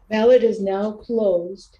Ballot is now closed.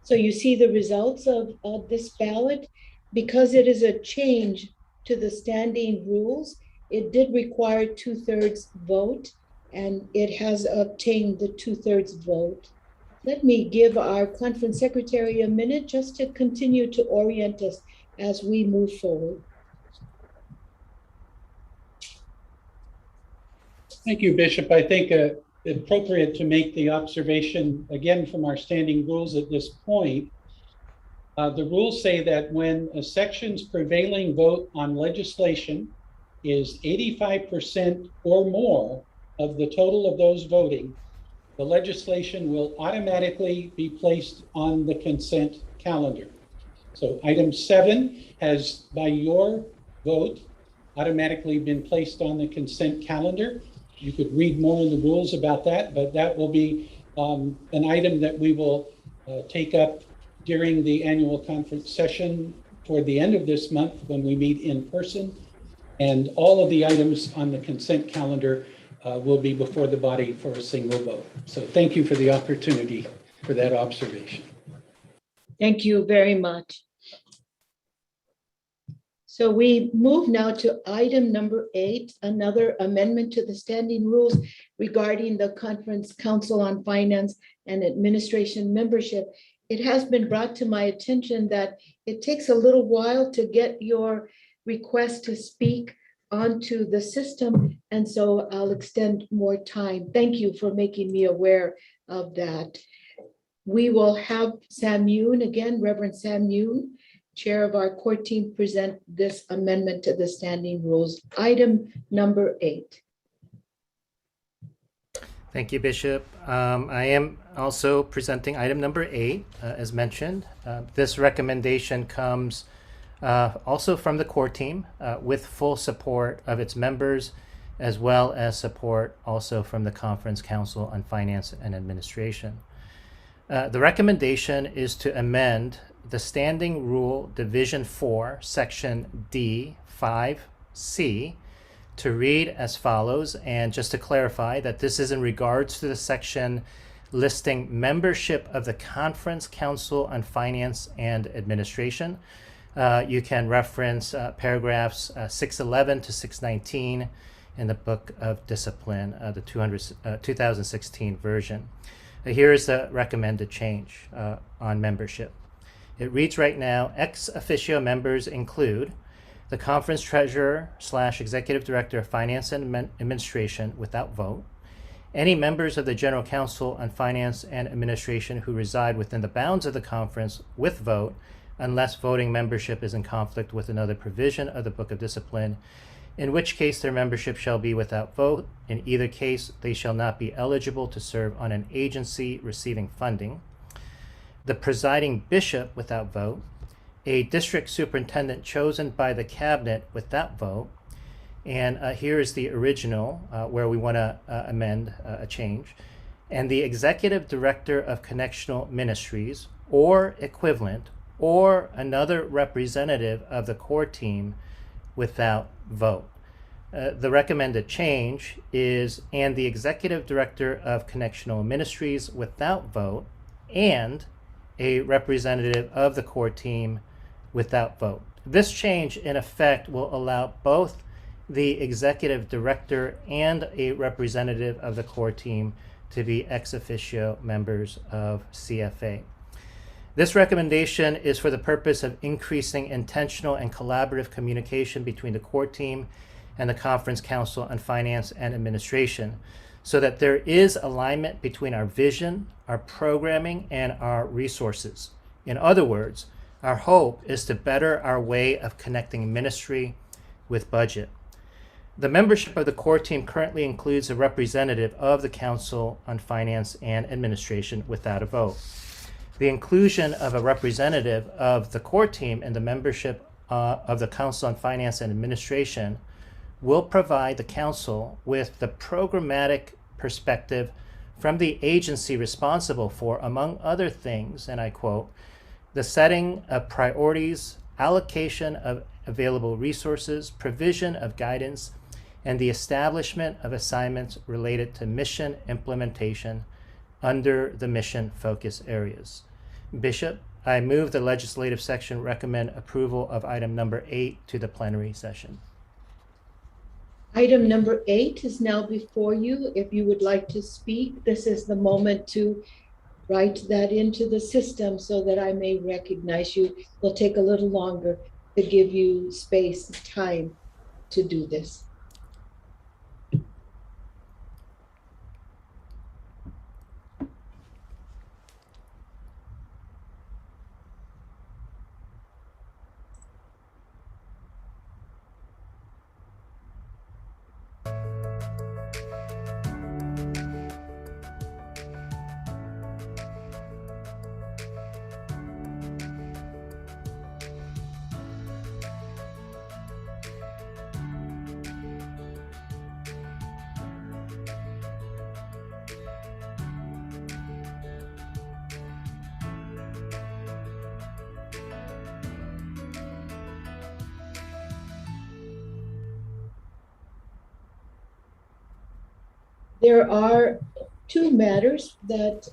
So you see the results of this ballot. Because it is a change to the standing rules, it did require 2/3 vote, and it has obtained the 2/3 vote. Let me give our conference secretary a minute just to continue to orient us as we move forward. Thank you, Bishop. I think appropriate to make the observation again from our standing rules at this point. The rules say that when a section's prevailing vote on legislation is 85% or more of the total of those voting, the legislation will automatically be placed on the consent calendar. So item 7 has, by your vote, automatically been placed on the consent calendar. You could read more in the rules about that, but that will be an item that we will take up during the annual conference session toward the end of this month when we meet in person. And all of the items on the consent calendar will be before the body for a single vote. So thank you for the opportunity for that observation. Thank you very much. So we move now to item number 8, another amendment to the standing rules regarding the Conference Council on Finance and Administration membership. It has been brought to my attention that it takes a little while to get your request to speak onto the system, and so I'll extend more time. Thank you for making me aware of that. We will have Sam Yoon again, Reverend Sam Yoon, Chair of our court team, present this amendment to the standing rules. Item number 8. Thank you, Bishop. I am also presenting item number 8, as mentioned. This recommendation comes also from the core team with full support of its members, as well as support also from the Conference Council on Finance and Administration. The recommendation is to amend the Standing Rule Division 4, Section D, 5C, to read as follows. And just to clarify that this is in regards to the section listing membership of the Conference Council on Finance and Administration. You can reference paragraphs 611 to 619 in the Book of Discipline, the 2016 version. Here is the recommended change on membership. It reads right now, ex officio members include the conference treasurer / executive director of finance and administration without vote, any members of the general council on finance and administration who reside within the bounds of the conference with vote, unless voting membership is in conflict with another provision of the Book of Discipline, in which case their membership shall be without vote. In either case, they shall not be eligible to serve on an agency receiving funding. The presiding bishop without vote, a district superintendent chosen by the cabinet without vote, and here is the original where we want to amend a change, and the executive director of connectional ministries or equivalent or another representative of the core team without vote. The recommended change is, and the executive director of connectional ministries without vote, and a representative of the core team without vote. This change, in effect, will allow both the executive director and a representative of the core team to be ex officio members of CFA. This recommendation is for the purpose of increasing intentional and collaborative communication between the core team and the Conference Council on Finance and Administration, so that there is alignment between our vision, our programming, and our resources. In other words, our hope is to better our way of connecting ministry with budget. The membership of the core team currently includes a representative of the Council on Finance and Administration without a vote. The inclusion of a representative of the core team in the membership of the Council on Finance and Administration will provide the Council with the programmatic perspective from the agency responsible for, among other things, and I quote, the setting of priorities, allocation of available resources, provision of guidance, and the establishment of assignments related to mission implementation under the mission focus areas. Bishop, I move the legislative section recommend approval of item number 8 to the plenary session. Item number 8 is now before you. If you would like to speak, this is the moment to write that into the system so that I may recognize you. It'll take a little longer to give you space and time to do this. There are 2 matters that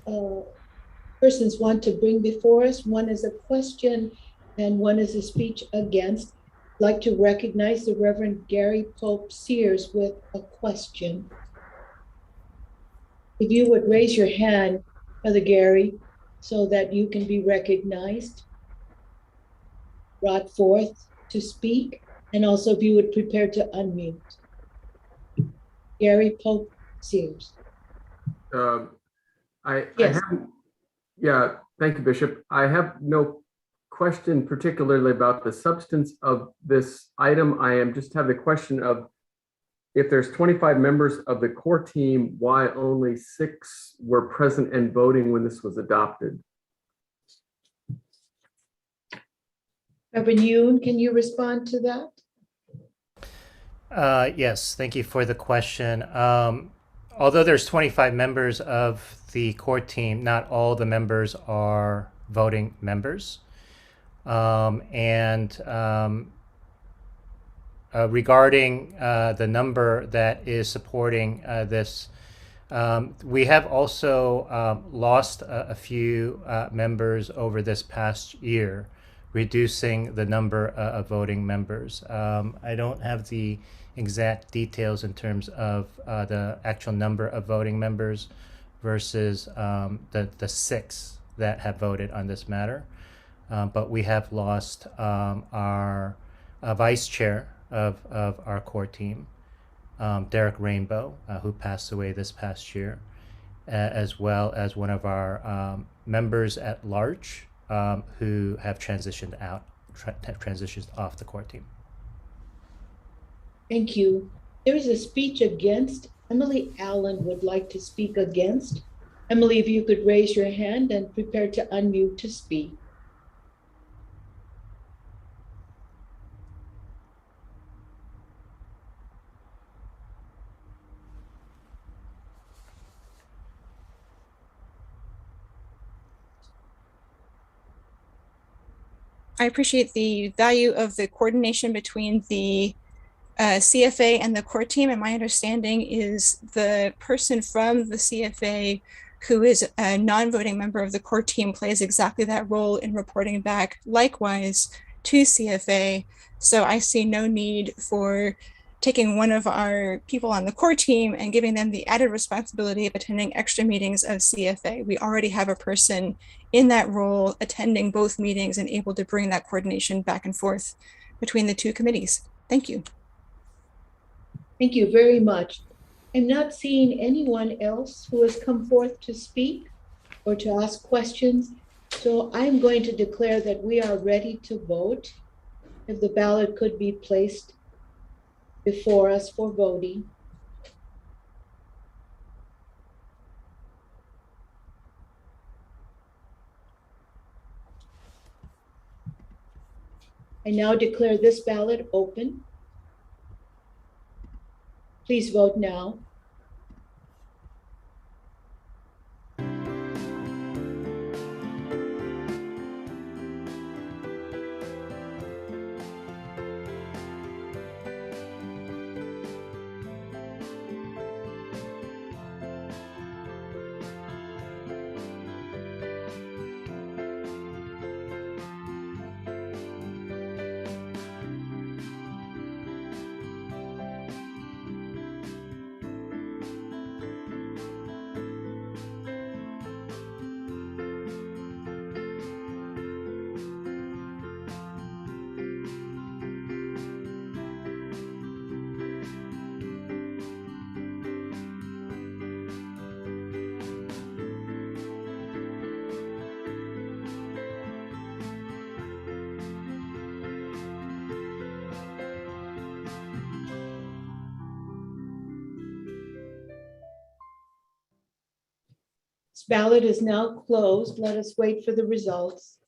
persons want to bring before us. One is a question and one is a speech against. I'd like to recognize the Reverend Gary Pope Sears with a question. If you would raise your hand, Brother Gary, so that you can be recognized, brought forth to speak, and also if you would prepare to unmute. Gary Pope Sears. Yes. Thank you, Bishop. I have no question particularly about the substance of this item. I just have the question of, if there's 25 members of the core team, why only 6 were present and voting when this was adopted? Reverend Yoon, can you respond to that? Yes, thank you for the question. Although there's 25 members of the core team, not all the members are voting members. Regarding the number that is supporting this, we have also lost a few members over this past year, reducing the number of voting members. I don't have the exact details in terms of the actual number of voting members versus the 6 that have voted on this matter. But we have lost our vice chair of our core team, Derek Rainbow, who passed away this past year, as well as one of our members at large who have transitioned off the core team. Thank you. There is a speech against. Emily Allen would like to speak against. Emily, if you could raise your hand and prepare to unmute to speak. I appreciate the value of the coordination between the CFA and the core team, and my understanding is the person from the CFA who is a non-voting member of the core team plays exactly that role in reporting back likewise to CFA. So I see no need for taking one of our people on the core team and giving them the added responsibility of attending extra meetings of CFA. We already have a person in that role attending both meetings and able to bring that coordination back and forth between the two committees. Thank you. Thank you very much. I'm not seeing anyone else who has come forth to speak or to ask questions. So I'm going to declare that we are ready to vote. If the ballot could be placed before us for voting. I now declare this ballot open. Please vote now. This ballot is now closed. Let us wait for the results.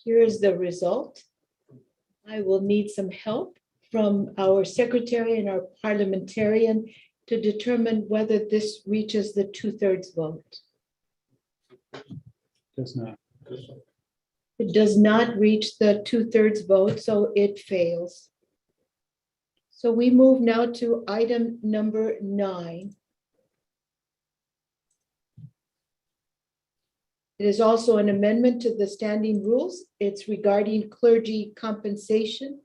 Here is the result. I will need some help from our secretary and our parliamentarian to determine whether this reaches the 2/3 vote. Does not. It does not reach the 2/3 vote, so it fails. So we move now to item number 9. It is also an amendment to the standing rules. It's regarding clergy compensation.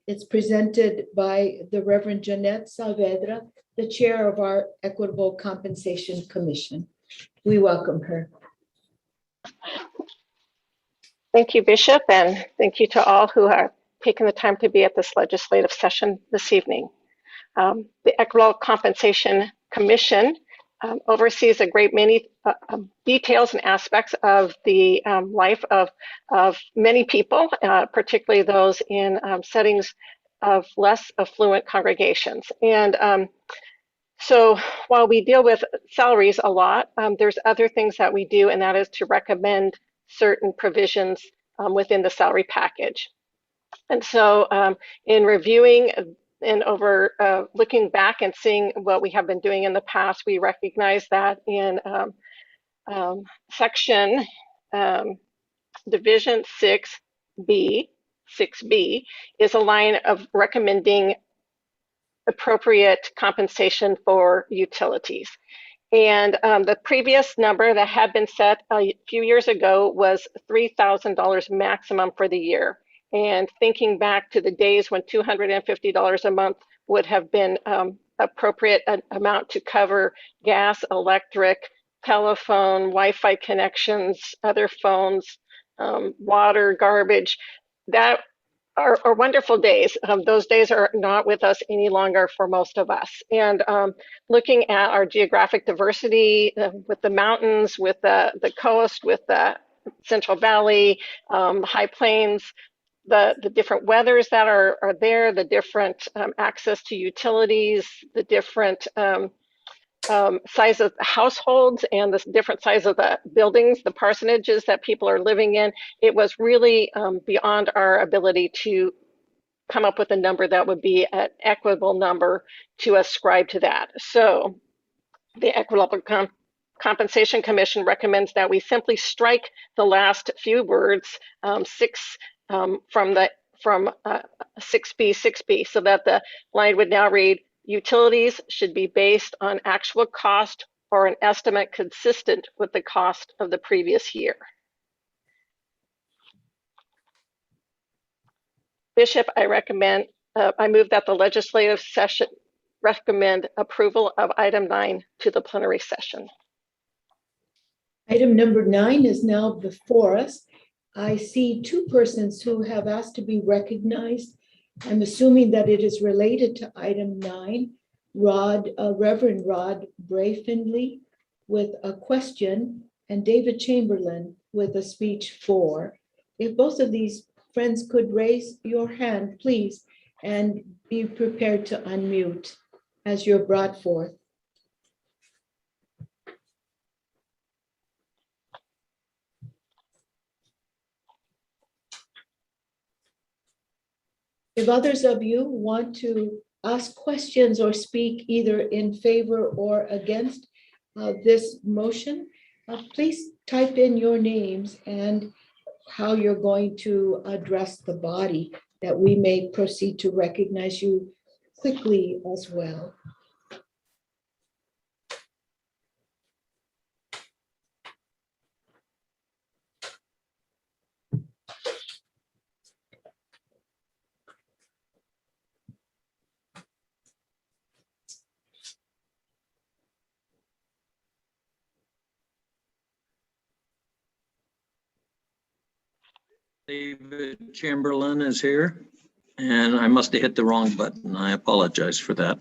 It's presented by the Reverend Jeanette Saavedra, the chair of our Equitable Compensation Commission. We welcome her. Thank you, Bishop, and thank you to all who have taken the time to be at this legislative session this evening. The Equitable Compensation Commission oversees a great many details and aspects of the life of many people, particularly those in settings of less affluent congregations. And so while we deal with salaries a lot, there's other things that we do, and that is to recommend certain provisions within the salary package. And so in reviewing and looking back and seeing what we have been doing in the past, we recognize that in section division 6B is a line of recommending appropriate compensation for utilities. And the previous number that had been set a few years ago was $3,000 maximum for the year. And thinking back to the days when $250 a month would have been appropriate amount to cover gas, electric, telephone, Wi-Fi connections, other phones, water, garbage, that are wonderful days. Those days are not with us any longer for most of us. And looking at our geographic diversity with the mountains, with the coast, with the Central Valley, high plains, the different weathers that are there, the different access to utilities, the different size of households and the different size of the buildings, the parsonages that people are living in, it was really beyond our ability to come up with a number that would be an equitable number to ascribe to that. So the Equitable Compensation Commission recommends that we simply strike the last few words, from 6B, so that the line would now read, utilities should be based on actual cost or an estimate consistent with the cost of the previous year. Bishop, I move that the legislative session recommend approval of item 9 to the plenary session. Item number 9 is now before us. I see two persons who have asked to be recognized. I'm assuming that it is related to item 9. Reverend Rod Brayfinley with a question, and David Chamberlain with a speech for. If both of these friends could raise your hand, please, and be prepared to unmute as you're brought forth. If others of you want to ask questions or speak either in favor or against this motion, please type in your names and how you're going to address the body, that we may proceed to recognize you quickly as well. David Chamberlain is here, and I must have hit the wrong button. I apologize for that.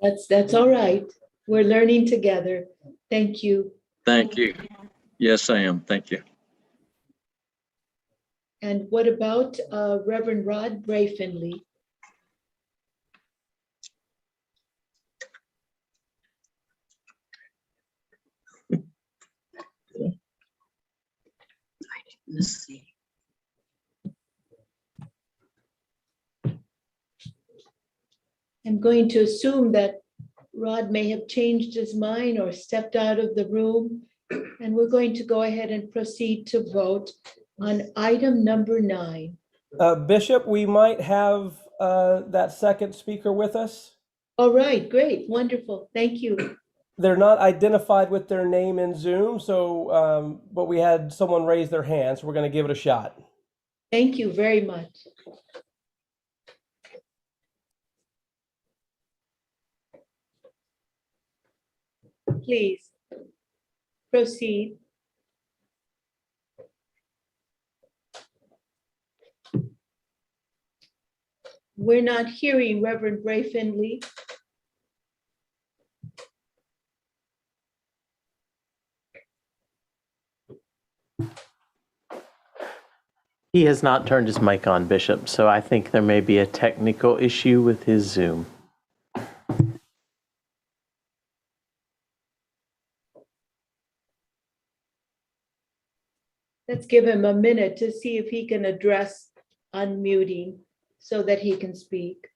That's all right. We're learning together. Thank you. Thank you. Yes, I am. Thank you. And what about Reverend Rod Brayfinley? Let's see. I'm going to assume that Rod may have changed his mind or stepped out of the room, and we're going to go ahead and proceed to vote on item number 9. Bishop, we might have that second speaker with us. All right, great, wonderful, thank you. They're not identified with their name in Zoom, so but we had someone raise their hand, so we're going to give it a shot. Thank you very much. Please proceed. We're not hearing Reverend Brayfinley. He has not turned his mic on, Bishop, so I think there may be a technical issue with his Zoom. Let's give him a minute to see if he can address unmuting so that he can speak.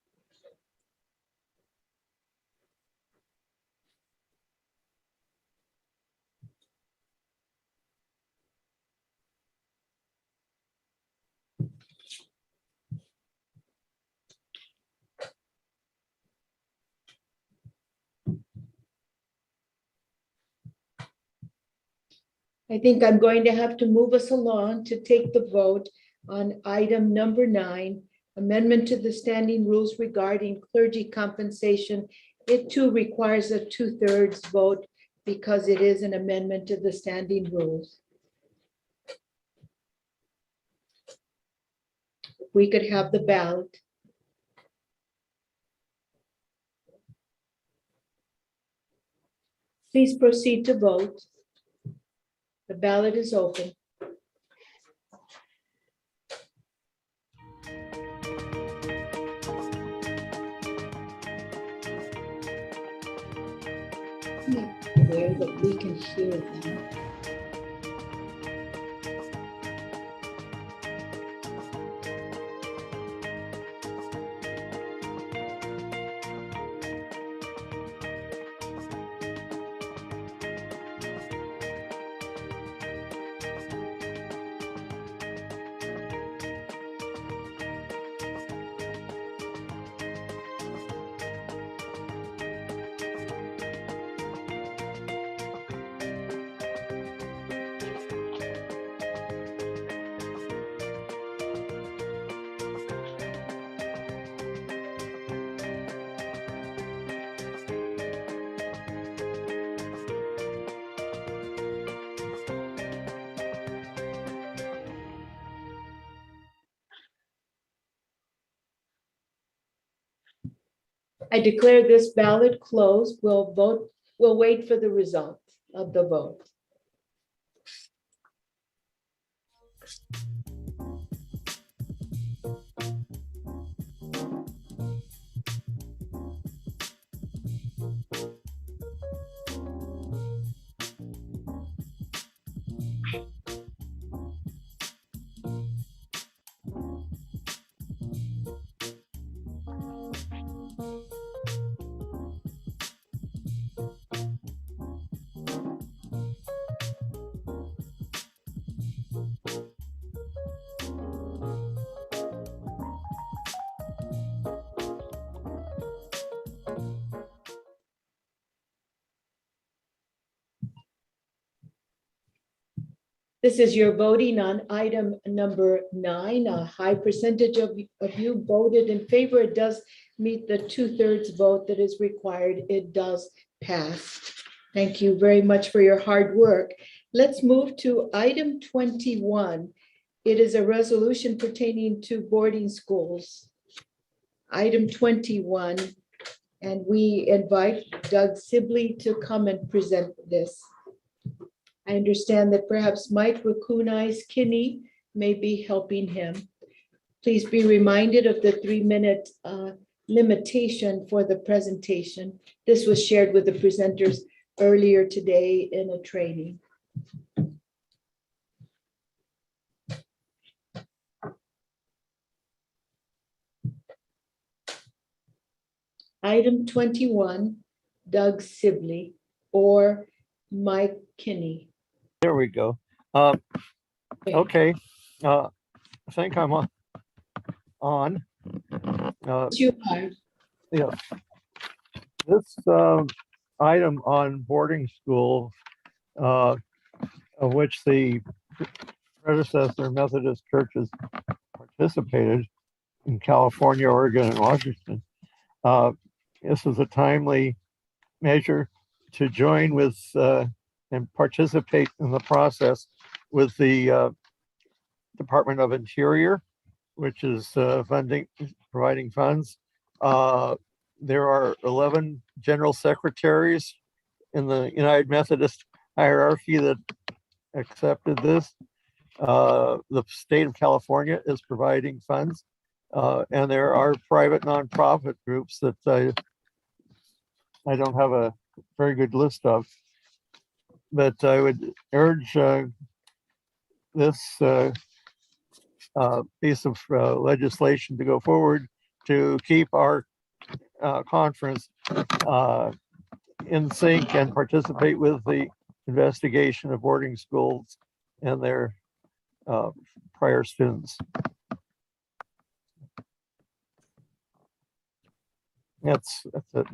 I think I'm going to have to move us along to take the vote on item number 9, amendment to the standing rules regarding clergy compensation. It too requires a 2/3 vote because it is an amendment to the standing rules. we could have the ballot. Please proceed to vote. The ballot is open. Where that we can hear them. I declare this ballot closed. We'll wait for the result of the vote. This is your voting on item number 9. A high percentage of you voted in favor. It does meet the 2/3 vote that is required. It does pass. Thank you very much for your hard work. Let's move to item 21. It is a resolution pertaining to boarding schools. Item 21, and we invite Doug Sibley to come and present this. I understand that perhaps Mike Rakunais Kinney may be helping him. Please be reminded of the 3-minute limitation for the presentation. This was shared with the presenters earlier today in a training. Item 21, Doug Sibley or Mike Kinney. There we go. Okay. I think I'm on. You are. Yeah. This item on boarding schools, of which the predecessor Methodist churches participated in California, Oregon, and Washington. This is a timely measure to join with and participate in the process with the Department of Interior, which is providing funds. There are 11 general secretaries in the United Methodist hierarchy that accepted this. The state of California is providing funds, and there are private nonprofit groups that I don't have a very good list of, but I would urge this piece of legislation to go forward to keep our conference in sync and participate with the investigation of boarding schools and their prior students. That's it.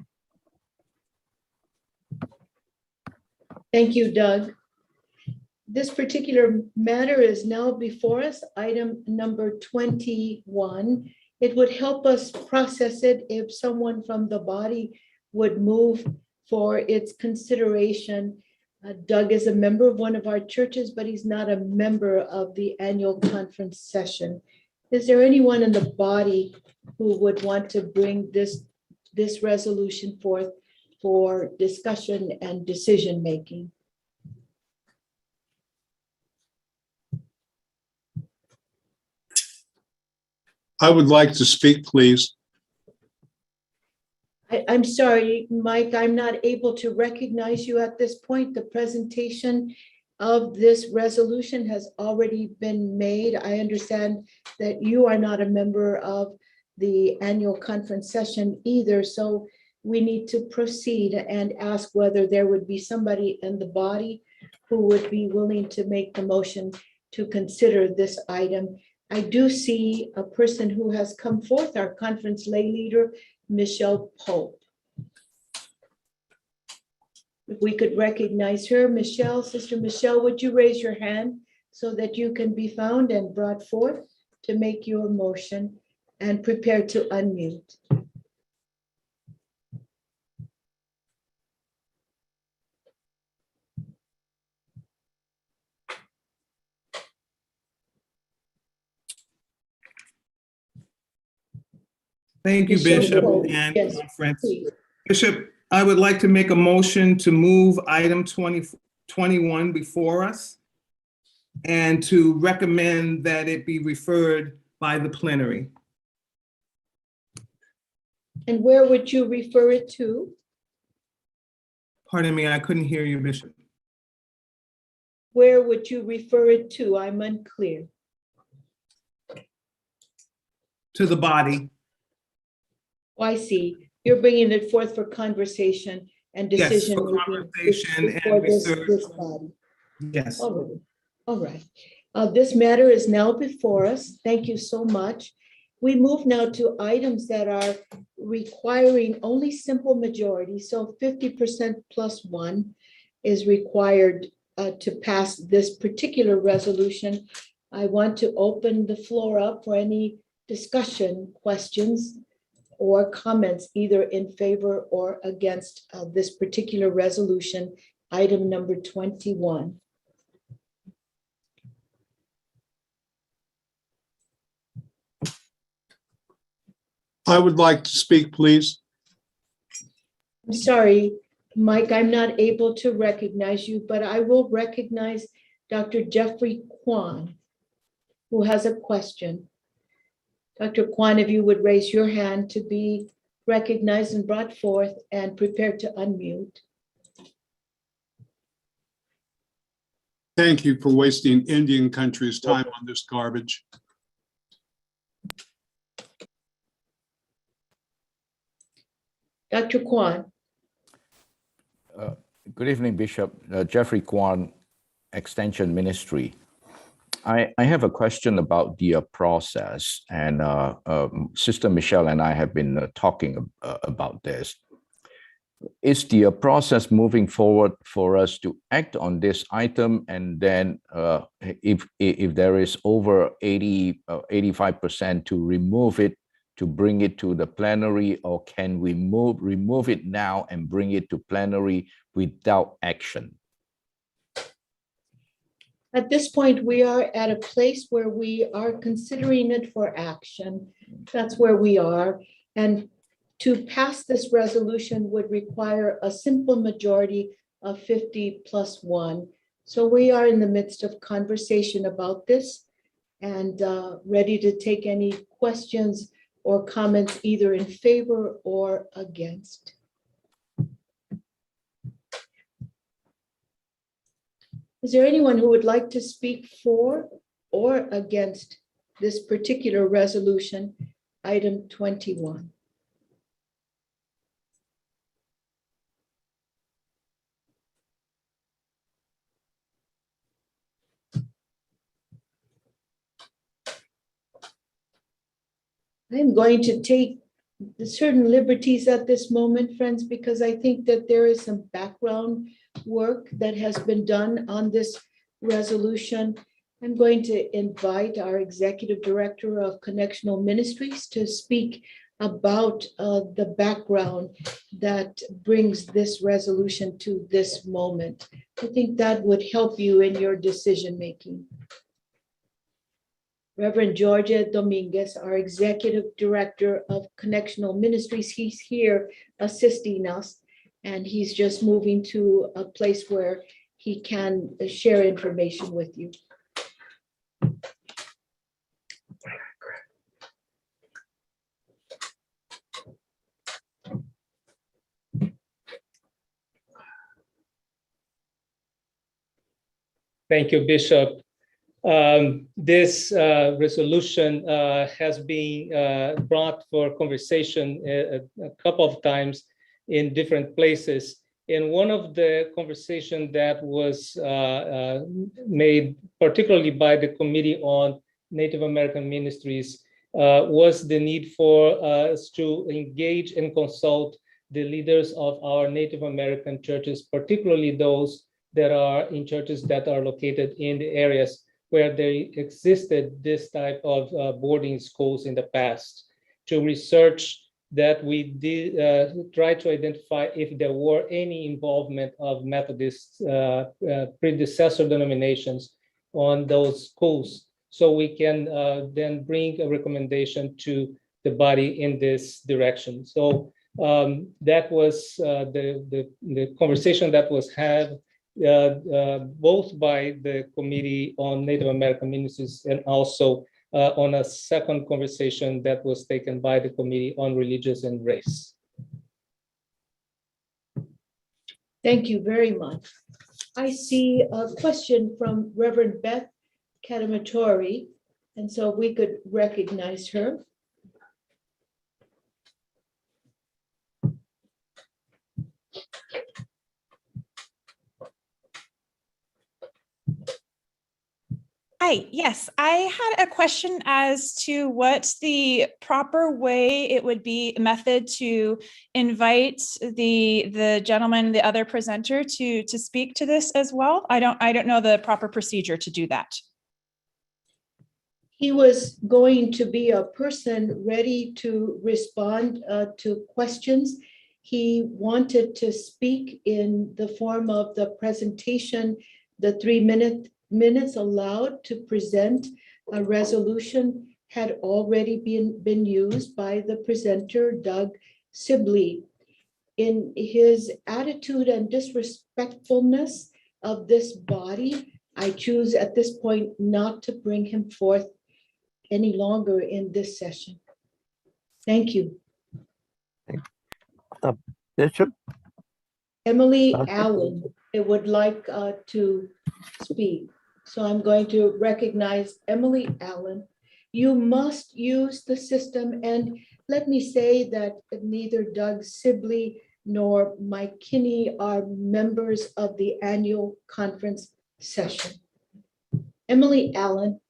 Thank you, Doug. This particular matter is now before us, item number 21. It would help us process it if someone from the body would move for its consideration. Doug is a member of one of our churches, but he's not a member of the annual conference session. Is there anyone in the body who would want to bring this resolution forth for discussion and decision-making? I would like to speak, please. I'm sorry, Mike, I'm not able to recognize you at this point. The presentation of this resolution has already been made. I understand that you are not a member of the annual conference session either, so we need to proceed and ask whether there would be somebody in the body who would be willing to make the motion to consider this item. I do see a person who has come forth, our conference lay leader, Michelle Pope. If we could recognize her, Michelle, Sister Michelle, would you raise your hand so that you can be found and brought forth to make your motion and prepare to unmute? Thank you, Michelle Bishop Pope, and yes, conference. please. Bishop, I would like to make a motion to move item 2021 before us and to recommend that it be referred by the plenary. And where would you refer it to? Pardon me, I couldn't hear you, Bishop. Where would you refer it to? I'm unclear. To the body. Oh, I see. You're bringing it forth for conversation and Yes, decision. for conversation and research. This body. Yes. All right. All right. This matter is now before us. Thank you so much. We move now to items that are requiring only simple majority. So 50% plus one is required to pass this particular resolution. I want to open the floor up for any discussion, questions, or comments either in favor or against this particular resolution, item number 21. I would like to speak, please. I'm sorry, Mike, I'm not able to recognize you, but I will recognize Dr. Jeffrey Kwan, who has a question. Dr. Kwan, if you would raise your hand to be recognized and brought forth and prepared to unmute. Thank you for wasting Indian country's time on this garbage. Dr. Kwan. Good evening, Bishop. Jeffrey Kwan, Extension Ministry. I have a question about the process, and Sister Michelle and I have been talking about this. Is the process moving forward for us to act on this item, and then if there is over 85% to remove it, to bring it to the plenary, or can we remove it now and bring it to plenary without action? At this point, we are at a place where we are considering it for action. That's where we are. And to pass this resolution would require a simple majority of 50 plus one. So we are in the midst of conversation about this and ready to take any questions or comments either in favor or against. Is there anyone who would like to speak for or against this particular resolution, item 21? I'm going to take certain liberties at this moment, friends, because I think that there is some background work that has been done on this resolution. I'm going to invite our Executive Director of Connectional Ministries to speak about the background that brings this resolution to this moment. I think that would help you in your decision-making. Reverend Georgia Dominguez, our Executive Director of Connectional Ministries. He's here assisting us, and he's just moving to a place where he can share information with you. Thank you, Bishop. This resolution has been brought for conversation a couple of times in different places. And one of the conversation that was made particularly by the Committee on Native American Ministries was the need for us to engage and consult the leaders of our Native American churches, particularly those that are in churches that are located in the areas where there existed this type of boarding schools in the past, to research that we did try to identify if there were any involvement of Methodist predecessor denominations on those schools, so we can then bring a recommendation to the body in this direction. So that was the conversation that was had both by the Committee on Native American Ministries and also on a second conversation that was taken by the Committee on Religious and Race. Thank you very much. I see a question from Reverend Beth Katamatori, and so we could recognize her. Hi, yes, I had a question as to what the proper way it would be method to invite the gentleman, the other presenter to speak to this as well. I don't know the proper procedure to do that. He was going to be a person ready to respond to questions. He wanted to speak in the form of the presentation, the 3 minutes allowed to present a resolution had already been used by the presenter, Doug Sibley. In his attitude and disrespectfulness of this body, I choose at this point not to bring him forth any longer in this session. Thank you. Bishop? Emily Allen would like to speak. So I'm going to recognize Emily Allen. You must use the system, and let me say that neither Doug Sibley nor Mike Kinney are members of the annual conference session. Emily Allen,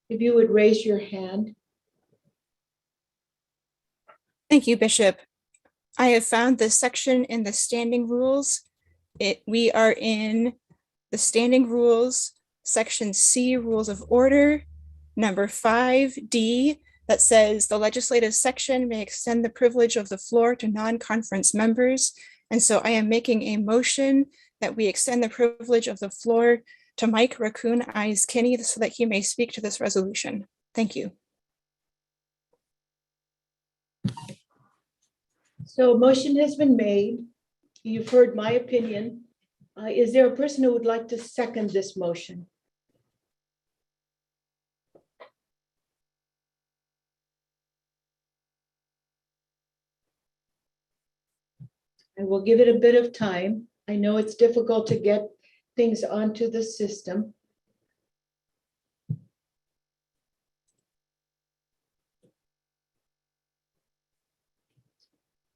if you would raise your hand. Thank you, Bishop. I have found this section in the standing rules. We are in the standing rules, section C, rules of order, number 5D, that says the legislative section may extend the privilege of the floor to non-conference members. And so I am making a motion that we extend the privilege of the floor to Mike Raccoon Eyes Kinney so that he may speak to this resolution. Thank you. So a motion has been made. You've heard my opinion. Is there a person who would like to second this motion? I will give it a bit of time. I know it's difficult to get things onto the system.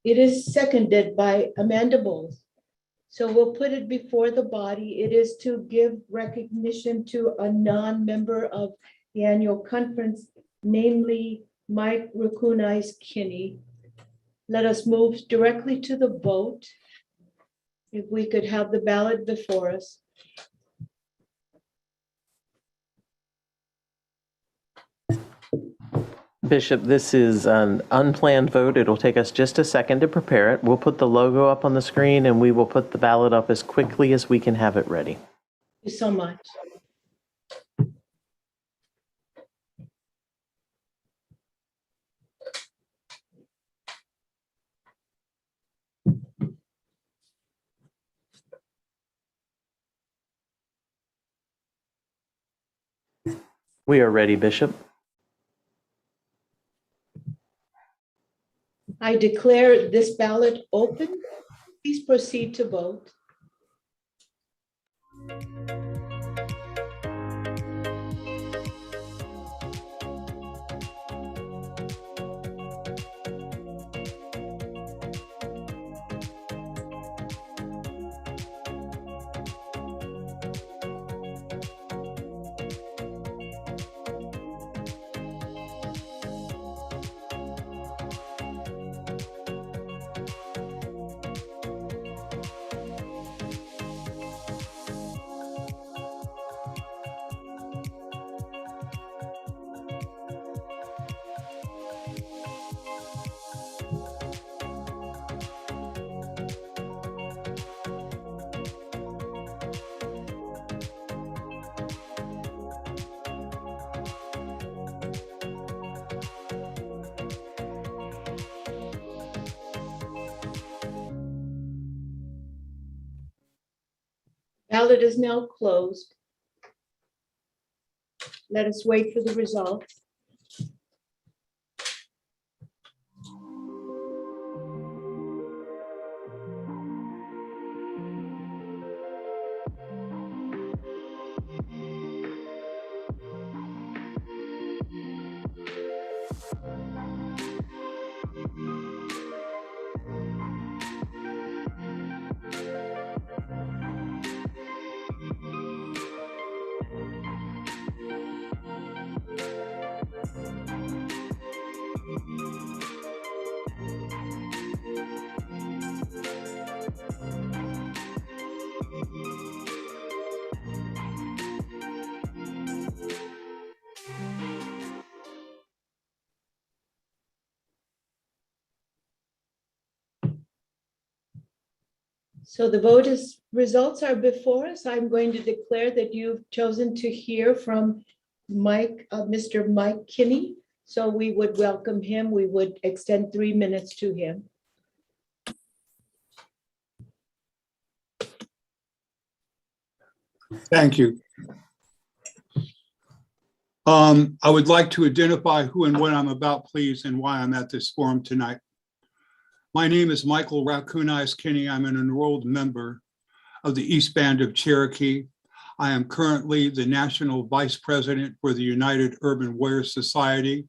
It is seconded by Amanda Bowles. So we'll put it before the body. It is to give recognition to a non-member of the annual conference, namely Mike Raccoon Eyes Kinney. Let us move directly to the vote. If we could have the ballot before us. Bishop, this is an unplanned vote. It'll take us just a second to prepare it. We'll put the logo up on the screen and we will put the ballot up as quickly as we can have it ready. Thank you so much. We are ready, Bishop. I declare this ballot open. Please proceed to vote. Ballot is now closed. Let us wait for the results. So the results are before us. I'm going to declare that you've chosen to hear from Mr. Mike Kinney. So we would welcome him. We would extend 3 minutes to him. Thank you. I would like to identify who and what I'm about, please, and why I'm at this forum tonight. My name is Michael Raccoon Eyes Kinney. I'm an enrolled member of the East Band of Cherokee. I am currently the National Vice President for the United Urban Warriors Society.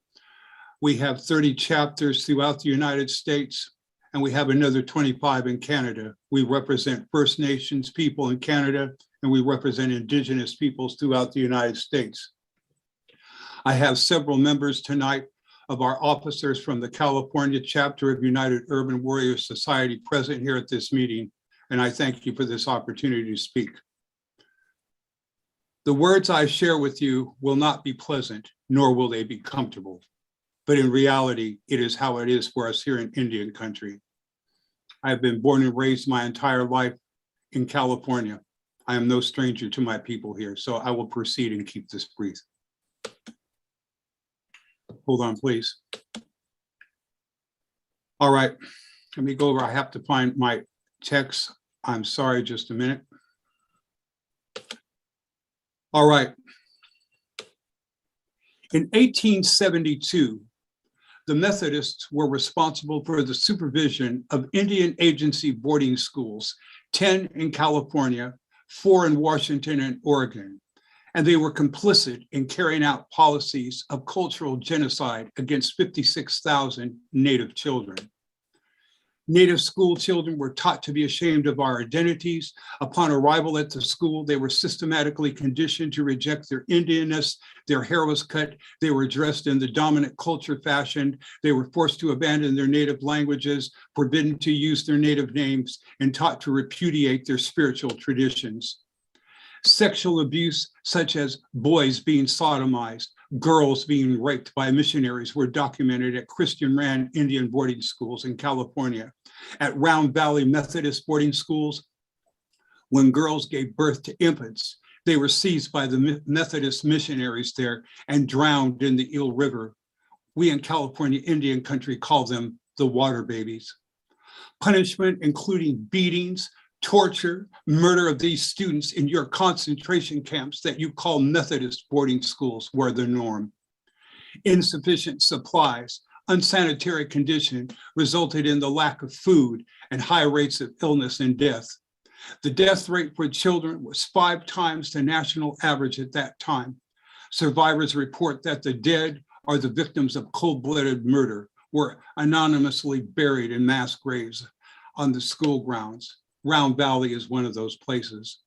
We have 30 chapters throughout the United States, and we have another 25 in Canada. We represent First Nations people in Canada, and we represent Indigenous peoples throughout the United States. I have several members tonight of our officers from the California chapter of United Urban Warriors Society present here at this meeting, and I thank you for this opportunity to speak. The words I share with you will not be pleasant, nor will they be comfortable, but in reality, it is how it is for us here in Indian country. I have been born and raised my entire life in California. I am no stranger to my people here, so I will proceed and keep this brief. Hold on, please. All right, let me go over. I have to find my text. I'm sorry, just a minute. All right. In 1872, the Methodists were responsible for the supervision of Indian agency boarding schools, 10 in California, 4 in Washington and Oregon. And they were complicit in carrying out policies of cultural genocide against 56,000 Native children. Native school children were taught to be ashamed of our identities. Upon arrival at the school, they were systematically conditioned to reject their Indianness. Their hair was cut. They were dressed in the dominant culture fashion. They were forced to abandon their native languages, forbidden to use their native names, and taught to repudiate their spiritual traditions. Sexual abuse, such as boys being sodomized, girls being raped by missionaries, were documented at Christian-ran Indian boarding schools in California. At Round Valley Methodist boarding schools, when girls gave birth to infants, they were seized by the Methodist missionaries there and drowned in the Eel River. We in California Indian country call them the water babies. Punishment, including beatings, torture, murder of these students in your concentration camps that you call Methodist boarding schools were the norm. Insufficient supplies, unsanitary condition resulted in the lack of food and high rates of illness and death. The death rate for children was 5 times the national average at that time. Survivors report that the dead or the victims of cold-blooded murder were anonymously buried in mass graves on the school grounds. Round Valley is one of those places.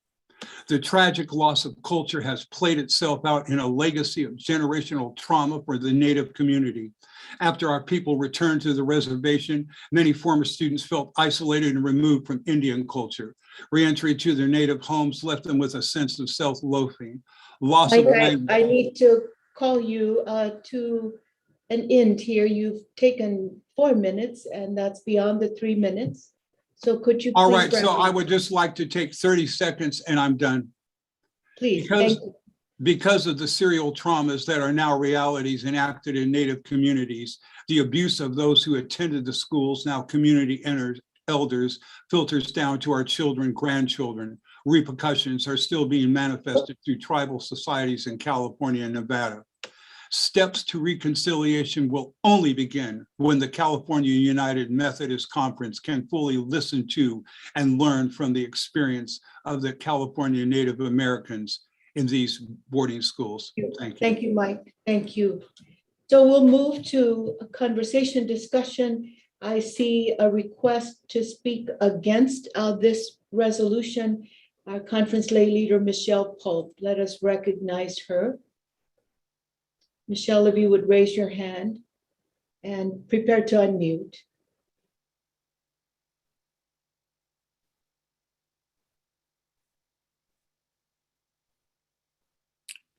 The tragic loss of culture has played itself out in a legacy of generational trauma for the Native community. After our people returned to the reservation, many former students felt isolated and removed from Indian culture. Reentry to their native homes left them with a sense of self-loathing, loss of language. I need to call you to an end here. You've taken 4 minutes, and that's beyond the 3 minutes. So could you please? All right, so wrap I up? would just like to take 30 seconds and I'm done. Please, Because, thank you. because of the serial traumas that are now realities enacted in Native communities, the abuse of those who attended the schools, now community elders, filters down to our children, grandchildren. Repercussions are still being manifested through tribal societies in California and Nevada. Steps to reconciliation will only begin when the California United Methodist Conference can fully listen to and learn from the experience of the California Native Americans in these boarding schools. Thank you. Thank you, Mike. Thank you. So we'll move to a conversation discussion. I see a request to speak against this resolution. Our conference lay leader, Michelle Pope. Let us recognize her. Michelle, if you would raise your hand and prepare to unmute.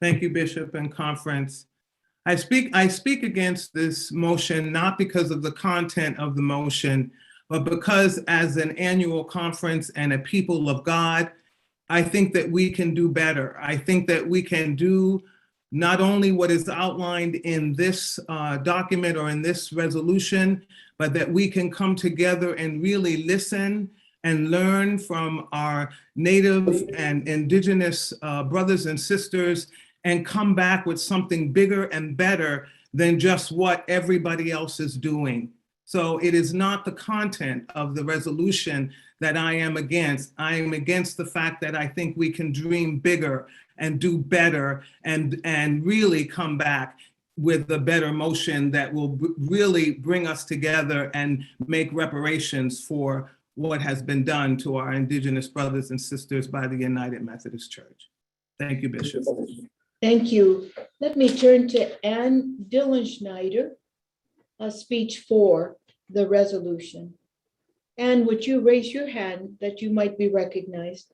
Thank you, Bishop and Conference. I speak against this motion, not because of the content of the motion, but because as an annual conference and a people of God, I think that we can do better. I think that we can do not only what is outlined in this document or in this resolution, but that we can come together and really listen and learn from our Native and Indigenous brothers and sisters and come back with something bigger and better than just what everybody else is doing. So it is not the content of the resolution that I am against. I am against the fact that I think we can dream bigger and do better and really come back with a better motion that will really bring us together and make reparations for what has been done to our Indigenous brothers and sisters by the United Methodist Church. Thank you, Bishop. Thank you. Let me turn to Ann Dillenschneider, a speech for the resolution. Ann, would you raise your hand that you might be recognized?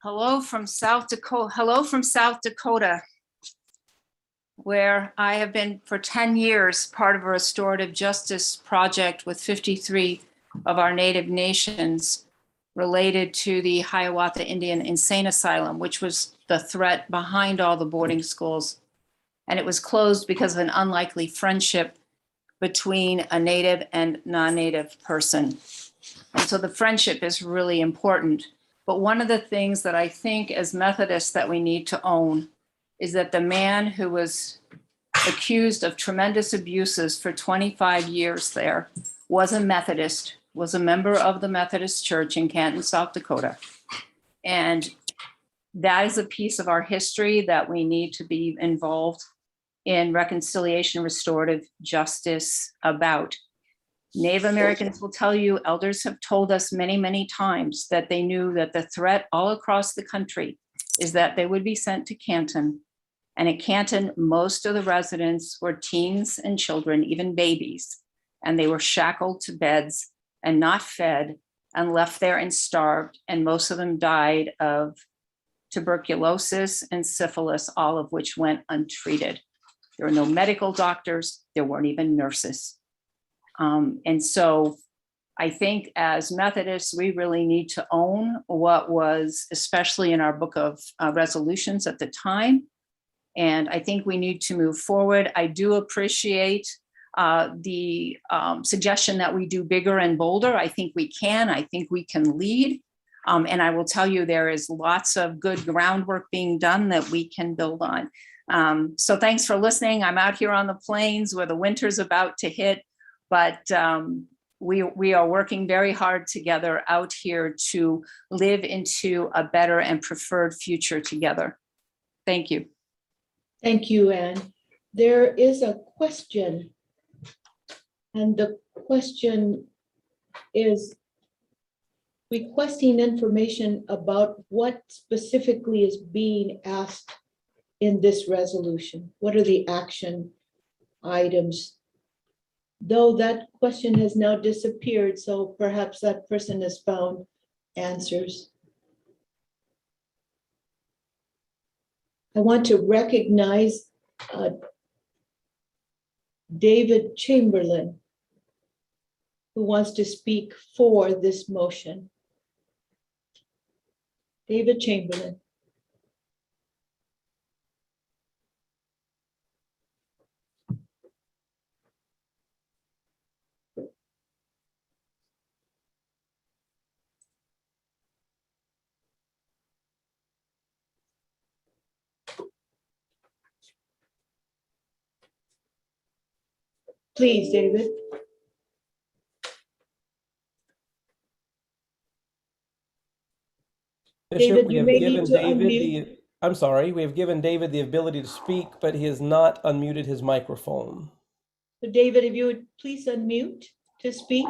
Hello from South Dakota, where I have been for 10 years part of a restorative justice project with 53 of our Native nations related to the Hiawatha Indian Insane Asylum, which was the threat behind all the boarding schools. And it was closed because of an unlikely friendship between a Native and non-Native person. And so the friendship is really important. But one of the things that I think as Methodists that we need to own is that the man who was accused of tremendous abuses for 25 years there was a Methodist, was a member of the Methodist Church in Canton, South Dakota. And that is a piece of our history that we need to be involved in reconciliation, restorative justice about. Native Americans will tell you, elders have told us many, many times that they knew that the threat all across the country is that they would be sent to Canton. And at Canton, most of the residents were teens and children, even babies, and they were shackled to beds and not fed and left there and starved. And most of them died of tuberculosis and syphilis, all of which went untreated. There were no medical doctors, there weren't even nurses. And so I think as Methodists, we really need to own what was, especially in our book of resolutions at the time. And I think we need to move forward. I do appreciate the suggestion that we do bigger and bolder. I think we can. I think we can lead. And I will tell you, there is lots of good groundwork being done that we can build on. So thanks for listening. I'm out here on the plains where the winter's about to hit, but we are working very hard together out here to live into a better and preferred future together. Thank you. Thank you, Anne. There is a question, and the question is requesting information about what specifically is being asked in this resolution. What are the action items? Though that question has now disappeared, so perhaps that person has found answers. I want to recognize David Chamberlain, who wants to speak for this motion. David Chamberlain. Please, David. Bishop, David, we you have may given need to David unmute. I'm sorry, we have given David the ability to speak, but he has not unmuted his microphone. So David, if you would please unmute to speak.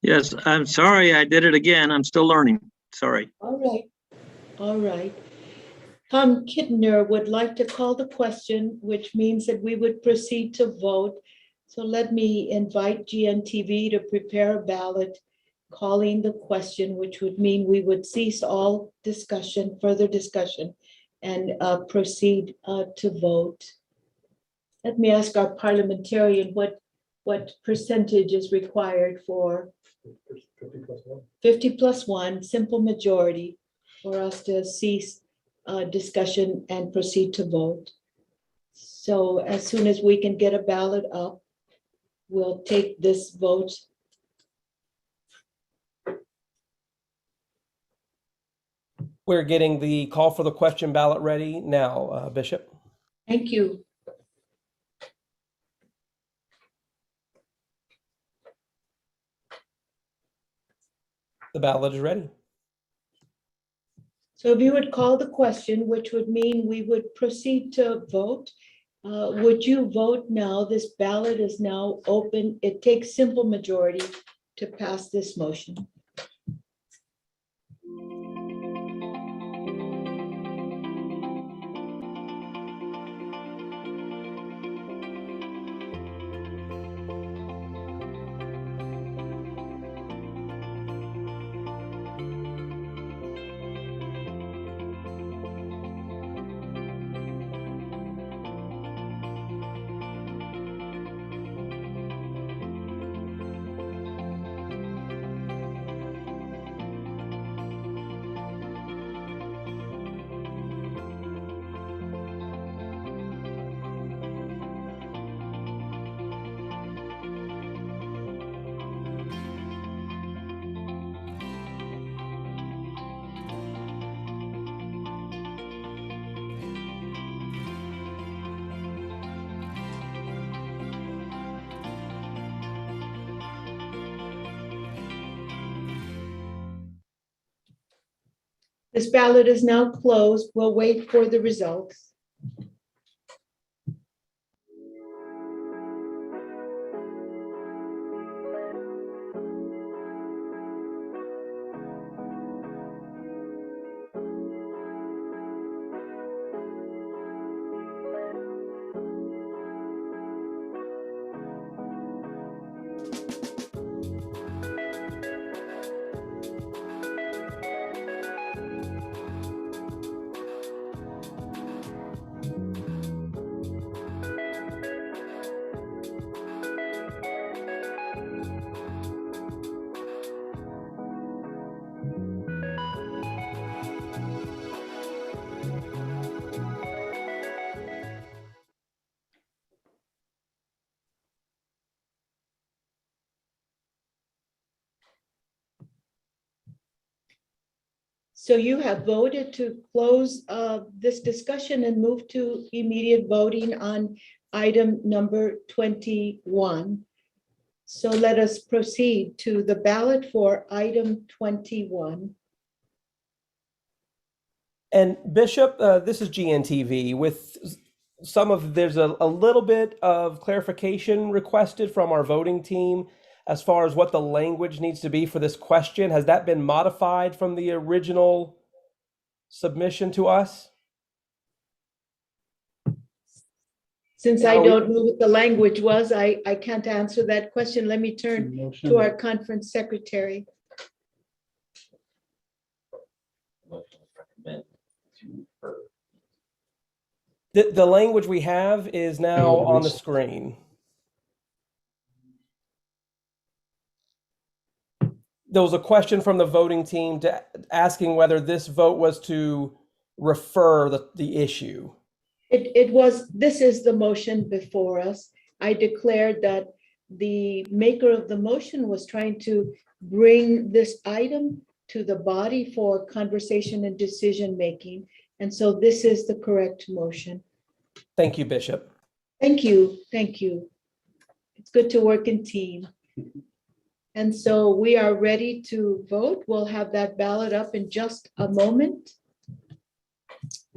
Yes, I'm sorry, I did it again. I'm still learning. Sorry. All right. All right. Tom Kittner would like to call the question, which means that we would proceed to vote. So let me invite GNTV to prepare a ballot calling the question, which would mean we would cease all discussion, further discussion, and proceed to vote. Let me ask our parliamentarian what percentage is required for 50 plus one, simple majority for us to cease discussion and proceed to vote. So as soon as we can get a ballot up, we'll take this vote. We're getting the call for the question ballot ready now, Bishop. Thank you. The ballot is ready. So if you would call the question, which would mean we would proceed to vote, would you vote now? This ballot is now open. It takes simple majority to pass this motion. This ballot is now closed. We'll wait for the results. So you have voted to close this discussion and move to immediate voting on item number 21. So let us proceed to the ballot for item 21. And Bishop, this is GNTV with there's a little bit of clarification requested from our voting team as far as what the language needs to be for this question. Has that been modified from the original submission to us? Since I don't know what the language was, I can't answer that question. Let me turn to our conference secretary. The language we have is now on the screen. There was a question from the voting team asking whether this vote was to refer the issue. It was, this is the motion before us. I declared that the maker of the motion was trying to bring this item to the body for conversation and decision-making. And so this is the correct motion. Thank you, Bishop. Thank you. Thank you. It's good to work in team. And so we are ready to vote. We'll have that ballot up in just a moment.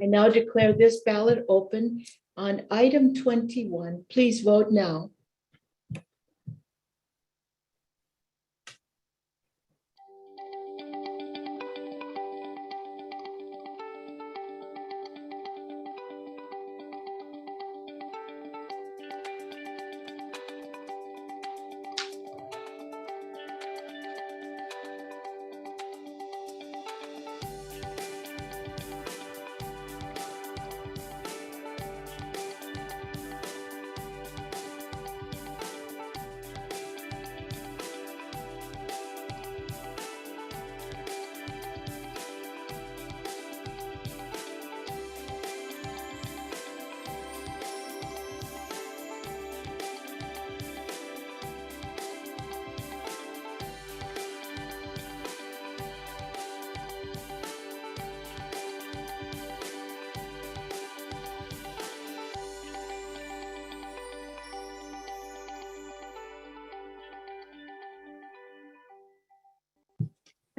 I now declare this ballot open on item 21. Please vote now.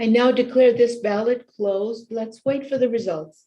I now declare this ballot closed. Let's wait for the results.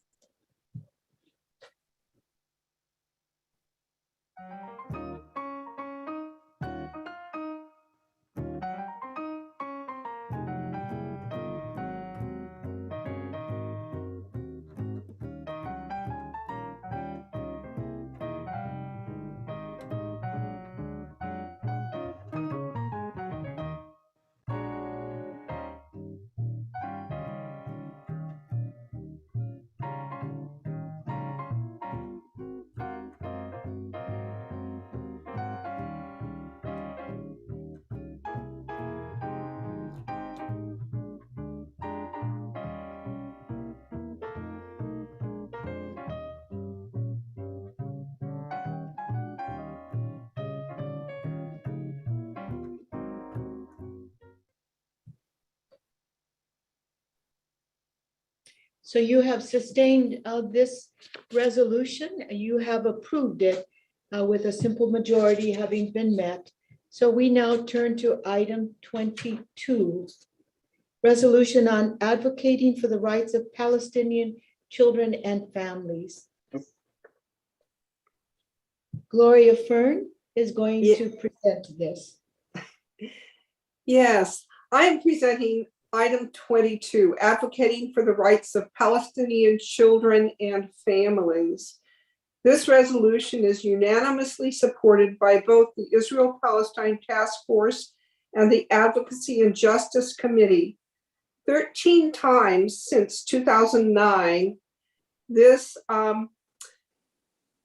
So you have sustained this resolution. You have approved it with a simple majority having been met. So we now turn to item 22, resolution on advocating for the rights of Palestinian children and families. Gloria Fern is going to present this. Yes, I am presenting item 22, advocating for the rights of Palestinian children and families. This resolution is unanimously supported by both the Israel-Palestine Task Force and the Advocacy and Justice Committee. 13 times since 2009, this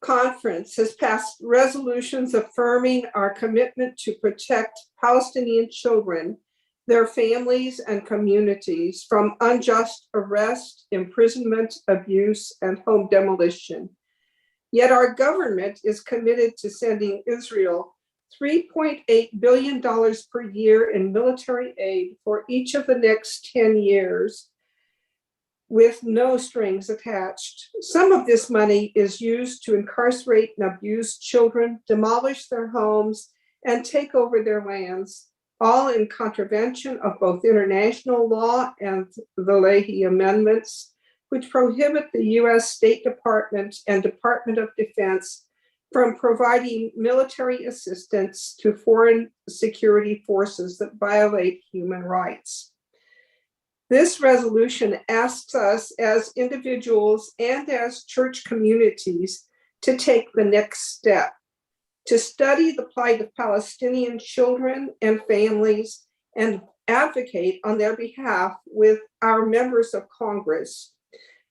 conference has passed resolutions affirming our commitment to protect Palestinian children, their families and communities from unjust arrest, imprisonment, abuse, and home demolition. Yet our government is committed to sending Israel $3.8 billion per year in military aid for each of the next 10 years. with no strings attached. Some of this money is used to incarcerate and abuse children, demolish their homes, and take over their lands, all in contravention of both international law and the Leahy Amendments, which prohibit the U.S. State Department and Department of Defense from providing military assistance to foreign security forces that violate human rights. This resolution asks us as individuals and as church communities to take the next step, to study the plight of Palestinian children and families and advocate on their behalf with our members of Congress.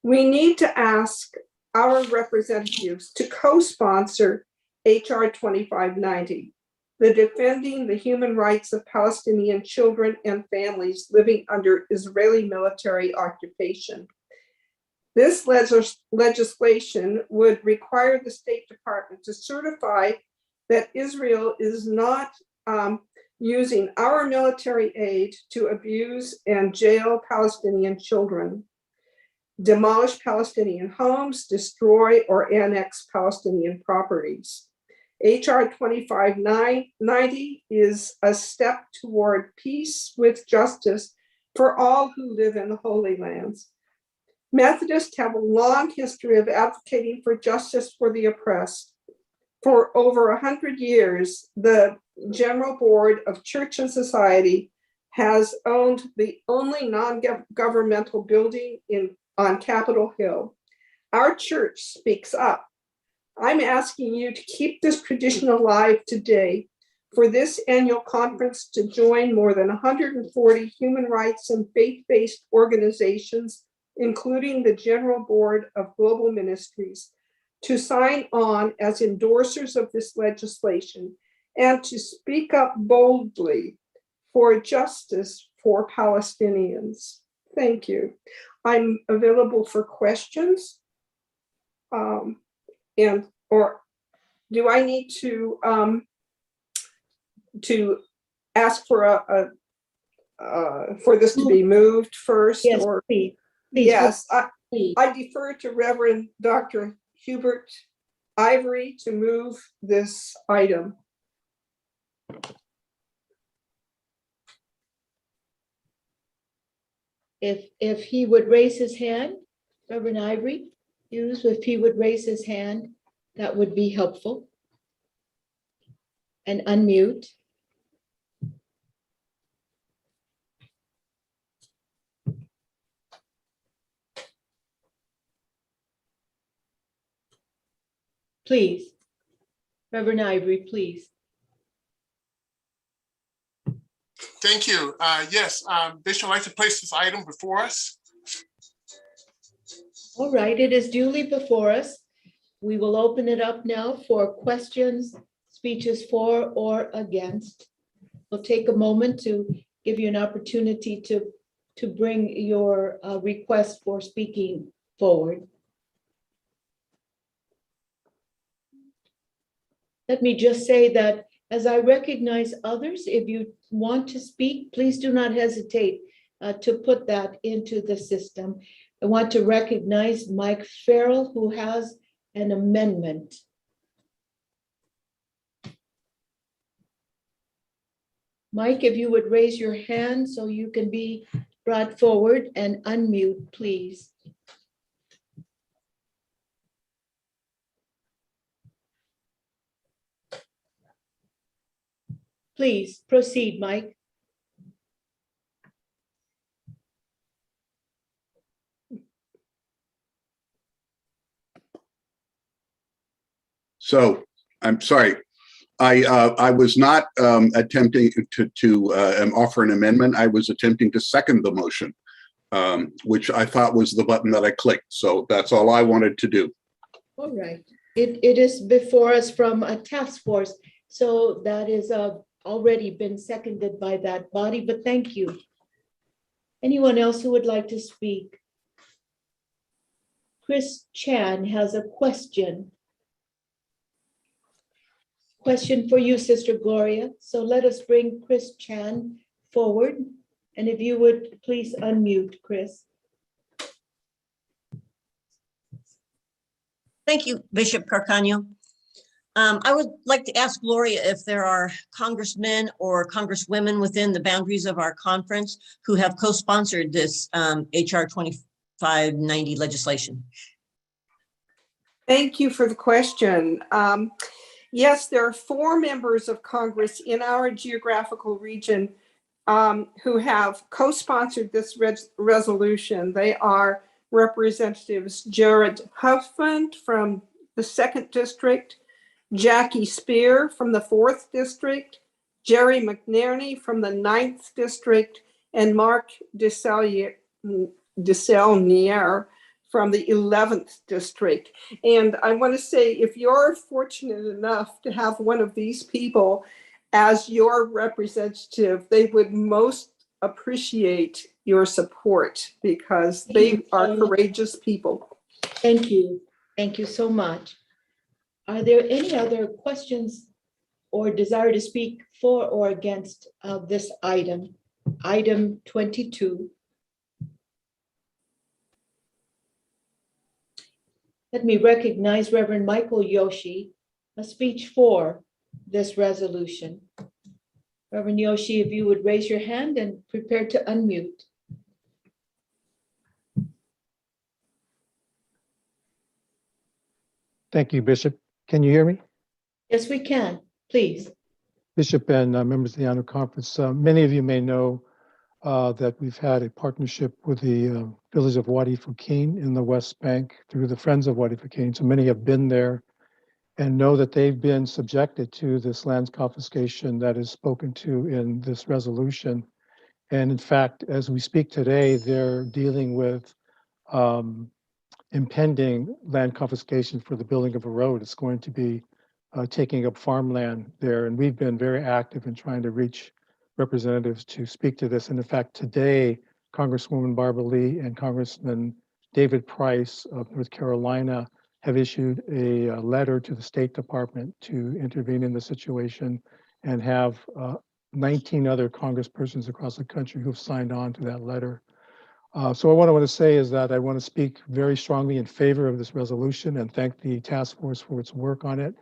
We need to ask our representatives to co-sponsor HR 2590, the Defending the Human Rights of Palestinian Children and Families Living Under Israeli Military Occupation. This legislation would require the State Department to certify that Israel is not using our military aid to abuse and jail Palestinian children, demolish Palestinian homes, destroy or annex Palestinian properties. HR 2590 is a step toward peace with justice for all who live in the Holy Lands. Methodists have a long history of advocating for justice for the oppressed. For over 100 years, the General Board of Church and Society has owned the only non-governmental building on Capitol Hill. Our church speaks up. I'm asking you to keep this tradition alive today for this annual conference to join more than 140 human rights and faith-based organizations, including the General Board of Global Ministries, to sign on as endorsers of this legislation and to speak up boldly for justice for Palestinians. Thank you. I'm available for questions. Or do I need to ask for for this to be moved first? Yes, or please. Yes, please. I defer to Reverend Dr. Hubert Ivory to move this item. If he would raise his hand, Reverend Ivory Hughes, if he would raise his hand, that would be helpful. And unmute. Please, Reverend Ivory, please. Thank you. Yes, Bishop, I'd like to place this item before us. All right, it is duly before us. We will open it up now for questions, speeches for or against. We'll take a moment to give you an opportunity to bring your request for speaking forward. Let me just say that as I recognize others, if you want to speak, please do not hesitate to put that into the system. I want to recognize Mike Farrell, who has an amendment. Mike, if you would raise your hand so you can be brought forward and unmute, please. Please proceed, Mike. So I'm sorry. I was not attempting to offer an amendment. I was attempting to second the motion, which I thought was the button that I clicked. So that's all I wanted to do. All right. It is before us from a task force. So that is already been seconded by that body, but thank you. Anyone else who would like to speak? Chris Chan has a question. Question for you, Sister Gloria. So let us bring Chris Chan forward. And if you would please unmute, Chris. Thank you, Bishop Carcano. I would like to ask Gloria if there are congressmen or congresswomen within the boundaries of our conference who have co-sponsored this HR 2590 legislation. Thank you for the question. Yes, there are 4 members of Congress in our geographical region who have co-sponsored this resolution. They are Representatives Jared Huffman from the 2nd District, Jackie Spear from the 4th District, Jerry McNerney from the 9th District, and Mark Desailnier from the 11th District. And I want to say, if you're fortunate enough to have one of these people as your representative, they would most appreciate your support because they are courageous people. Thank you. Thank you so much. Are there any other questions or desire to speak for or against this item, item 22? Let me recognize Reverend Michael Yoshi, a speech for this resolution. Reverend Yoshi, if you would raise your hand and prepare to unmute. Thank you, Bishop. Can you hear me? Yes, we can. Please. Bishop and members of the Annual Conference, many of you may know that we've had a partnership with the village of Wadi Fouquin in the West Bank through the Friends of Wadi Fouquin. So many have been there and know that they've been subjected to this land confiscation that is spoken to in this resolution. And in fact, as we speak today, they're dealing with impending land confiscation for the building of a road. It's going to be taking up farmland there. And we've been very active in trying to reach representatives to speak to this. And in fact, today, Congresswoman Barbara Lee and Congressman David Price of North Carolina have issued a letter to the State Department to intervene in the situation and have 19 other congresspersons across the country who've signed on to that letter. So what I want to say is that I want to speak very strongly in favor of this resolution and thank the task force for its work on it,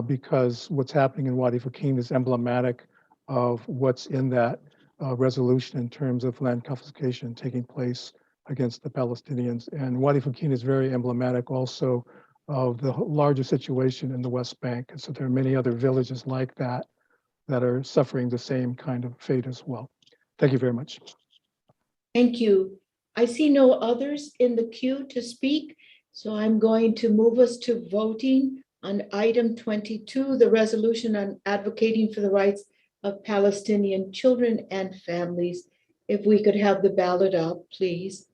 because what's happening in Wadi Fouquin is emblematic of what's in that resolution in terms of land confiscation taking place against the Palestinians. And Wadi Fouquin is very emblematic also of the larger situation in the West Bank. And so there are many other villages like that that are suffering the same kind of fate as well. Thank you very much. Thank you. I see no others in the queue to speak, so I'm going to move us to voting on item 22, the resolution on advocating for the rights of Palestinian children and families. If we could have the ballot up, please.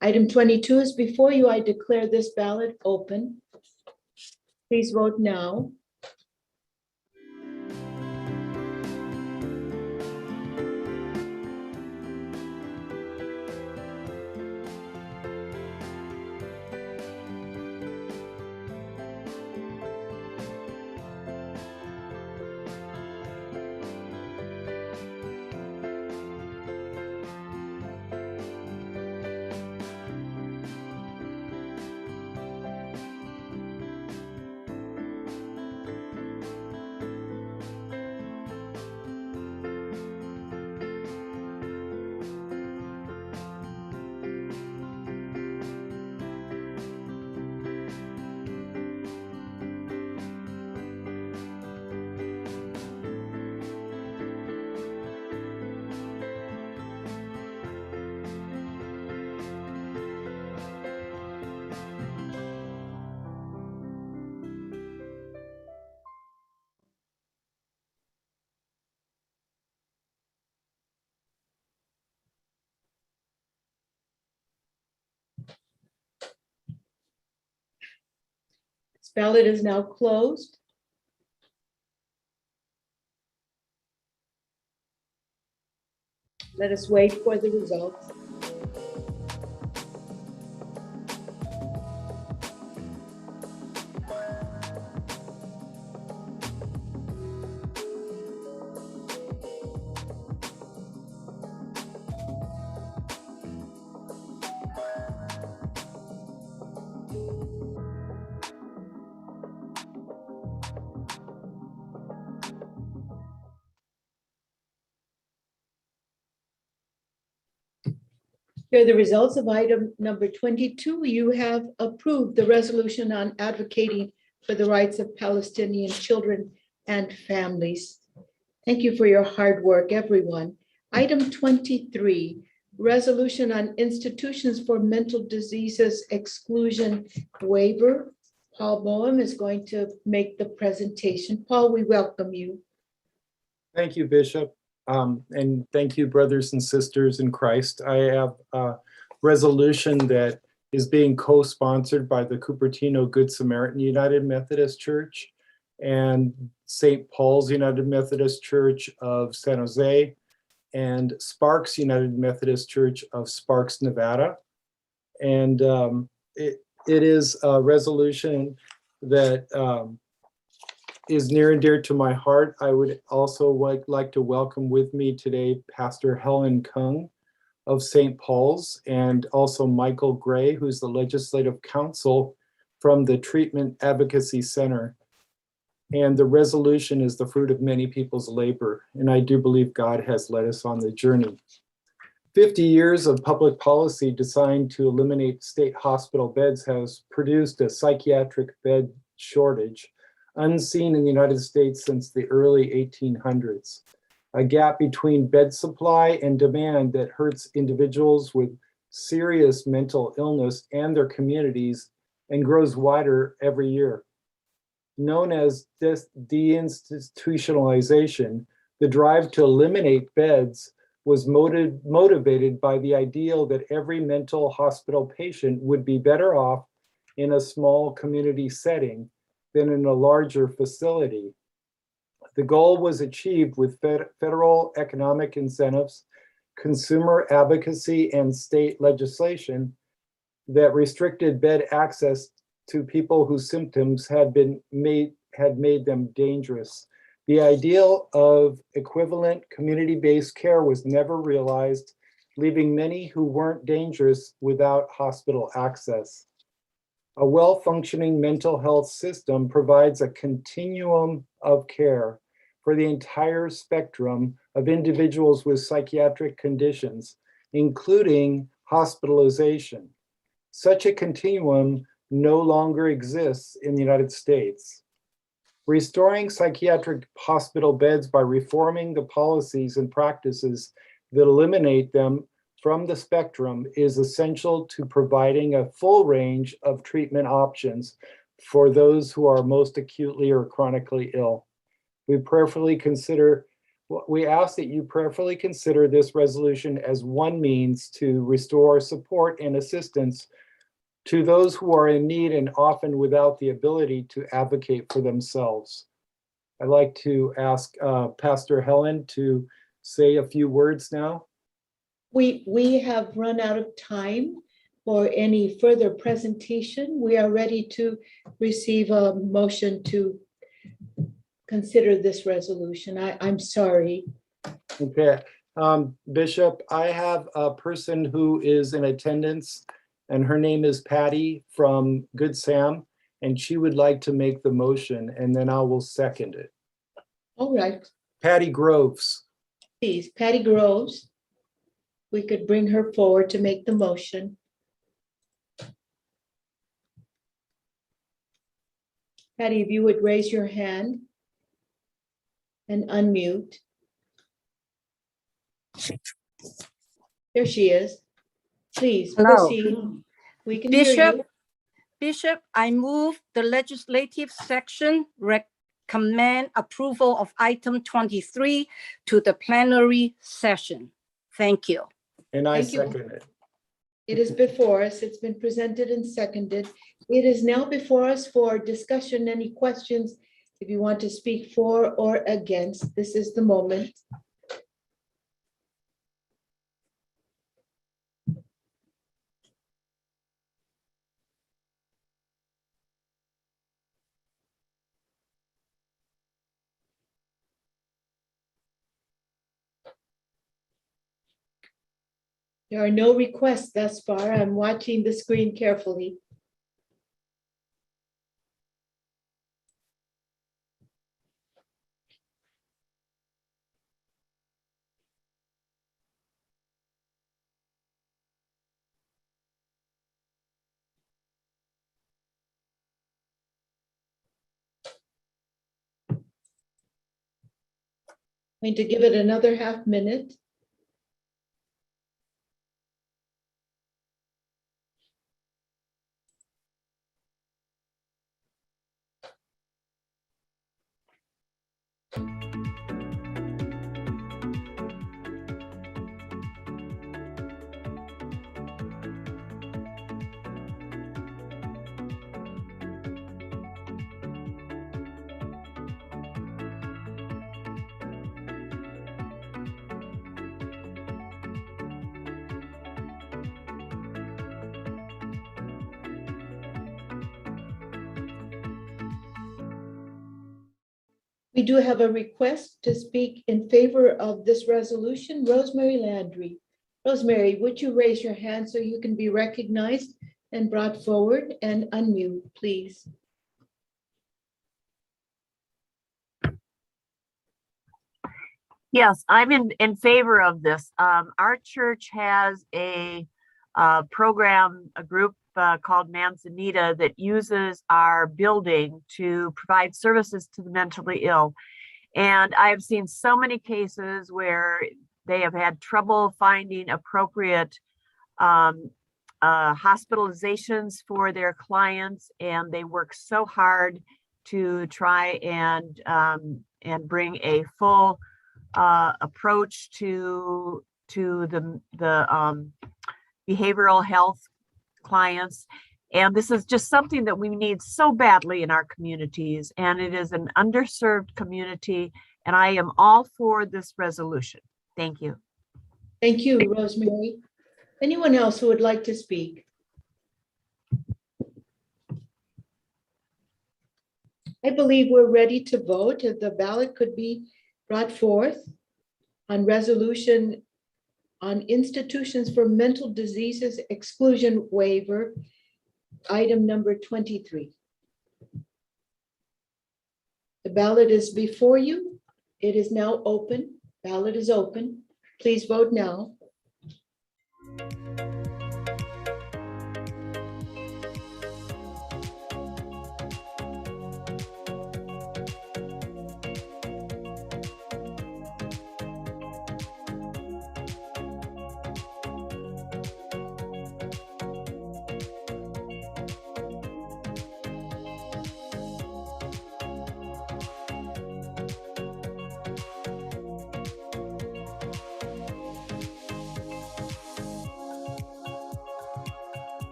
Item 22 is before you. I declare this ballot open. Please vote now. This ballot is now closed. Let us wait for the results. Here are the results of item number 22. You have approved the resolution on advocating for the rights of Palestinian children and families. Thank you for your hard work, everyone. Item 23, resolution on institutions for mental diseases exclusion waiver. Paul Boehm is going to make the presentation. Paul, we welcome you. Thank you, Bishop. And thank you, brothers and sisters in Christ. I have a resolution that is being co-sponsored by the Cupertino Good Samaritan United Methodist Church and St. Paul's United Methodist Church of San Jose and Sparks United Methodist Church of Sparks, Nevada. And it is a resolution that is near and dear to my heart. I would also like to welcome with me today Pastor Helen Kung of St. Paul's and also Michael Gray, who's the legislative counsel from the Treatment Advocacy Center. And the resolution is the fruit of many people's labor, and I do believe God has led us on the journey. 50 years of public policy designed to eliminate state hospital beds has produced a psychiatric bed shortage unseen in the United States since the early 1800s. A gap between bed supply and demand that hurts individuals with serious mental illness and their communities and grows wider every year. Known as deinstitutionalization, the drive to eliminate beds was motivated by the ideal that every mental hospital patient would be better off in a small community setting than in a larger facility. The goal was achieved with federal economic incentives, consumer advocacy, and state legislation that restricted bed access to people whose symptoms had made them dangerous. The ideal of equivalent community-based care was never realized, leaving many who weren't dangerous without hospital access. A well-functioning mental health system provides a continuum of care for the entire spectrum of individuals with psychiatric conditions, including hospitalization. Such a continuum no longer exists in the United States. Restoring psychiatric hospital beds by reforming the policies and practices that eliminate them from the spectrum is essential to providing a full range of treatment options for those who are most acutely or chronically ill. We ask that you prayerfully consider this resolution as one means to restore support and assistance to those who are in need and often without the ability to advocate for themselves. I'd like to ask Pastor Helen to say a few words now. We have run out of time for any further presentation. We are ready to receive a motion to consider this resolution. I'm sorry. Okay, Bishop, I have a person who is in attendance and her name is Patty from Good Sam, and she would like to make the motion, and then I will second it. All right. Patty Groves. Please, Patty Groves. We could bring her forward to make the motion. Patty, if you would raise your hand and unmute. There she is. Please proceed. We can hear you. Bishop, I move the legislative section recommend approval of item 23 to the plenary session. Thank you. And I Thank you. second it. It is before us. It's been presented and seconded. It is now before us for discussion. Any questions? If you want to speak for or against, this is the moment. There are no requests thus far. I'm watching the screen carefully. Going to give it another half minute. We do have a request to speak in favor of this resolution. Rosemary Landry. Rosemary, would you raise your hand so you can be recognized and brought forward, and unmute, please? Yes, I'm in favor of this. Our church has a program, a group called Manzanita that uses our building to provide services to the mentally ill. And I've seen so many cases where they have had trouble finding appropriate hospitalizations for their clients, and they work so hard to try and bring a full approach to the behavioral health clients. And this is just something that we need so badly in our communities, and it is an underserved community, and I am all for this resolution. Thank you. Thank you, Rosemary. Anyone else who would like to speak? I believe we're ready to vote. If the ballot could be brought forth on resolution on institutions for mental diseases exclusion waiver, item number 23. The ballot is before you. It is now open. Ballot is open. Please vote now.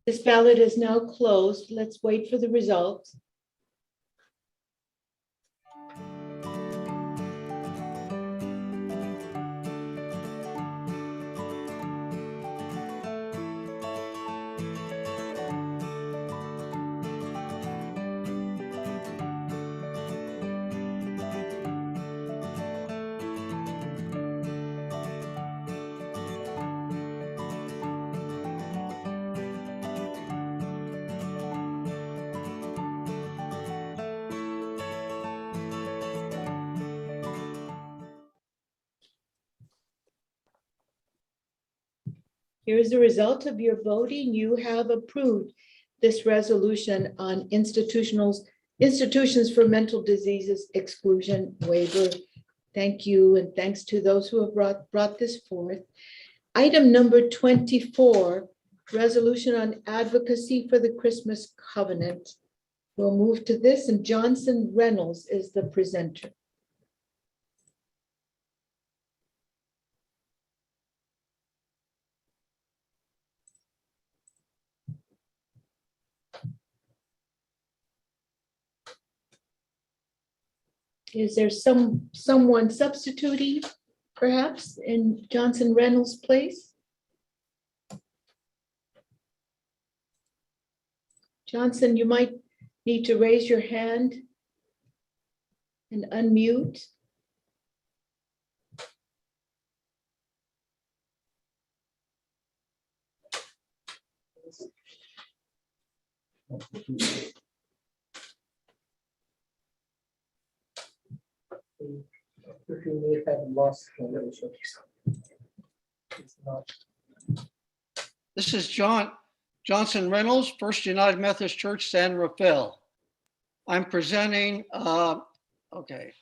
This ballot is now closed. Let's wait for the results. Here's the result of your voting. You have approved this resolution on institutions for mental diseases exclusion waiver. Thank you, and thanks to those who have brought this forth. Item number 24, resolution on advocacy for the Christmas covenant. We'll move to this, and Johnson Reynolds is the presenter. Is there someone substituting perhaps in Johnson Reynolds' place? Johnson, you might need to raise your hand and unmute. You may have lost connection. It's not. This is Johnson Reynolds, First United Methodist Church, San Rafael. I'm presenting, okay.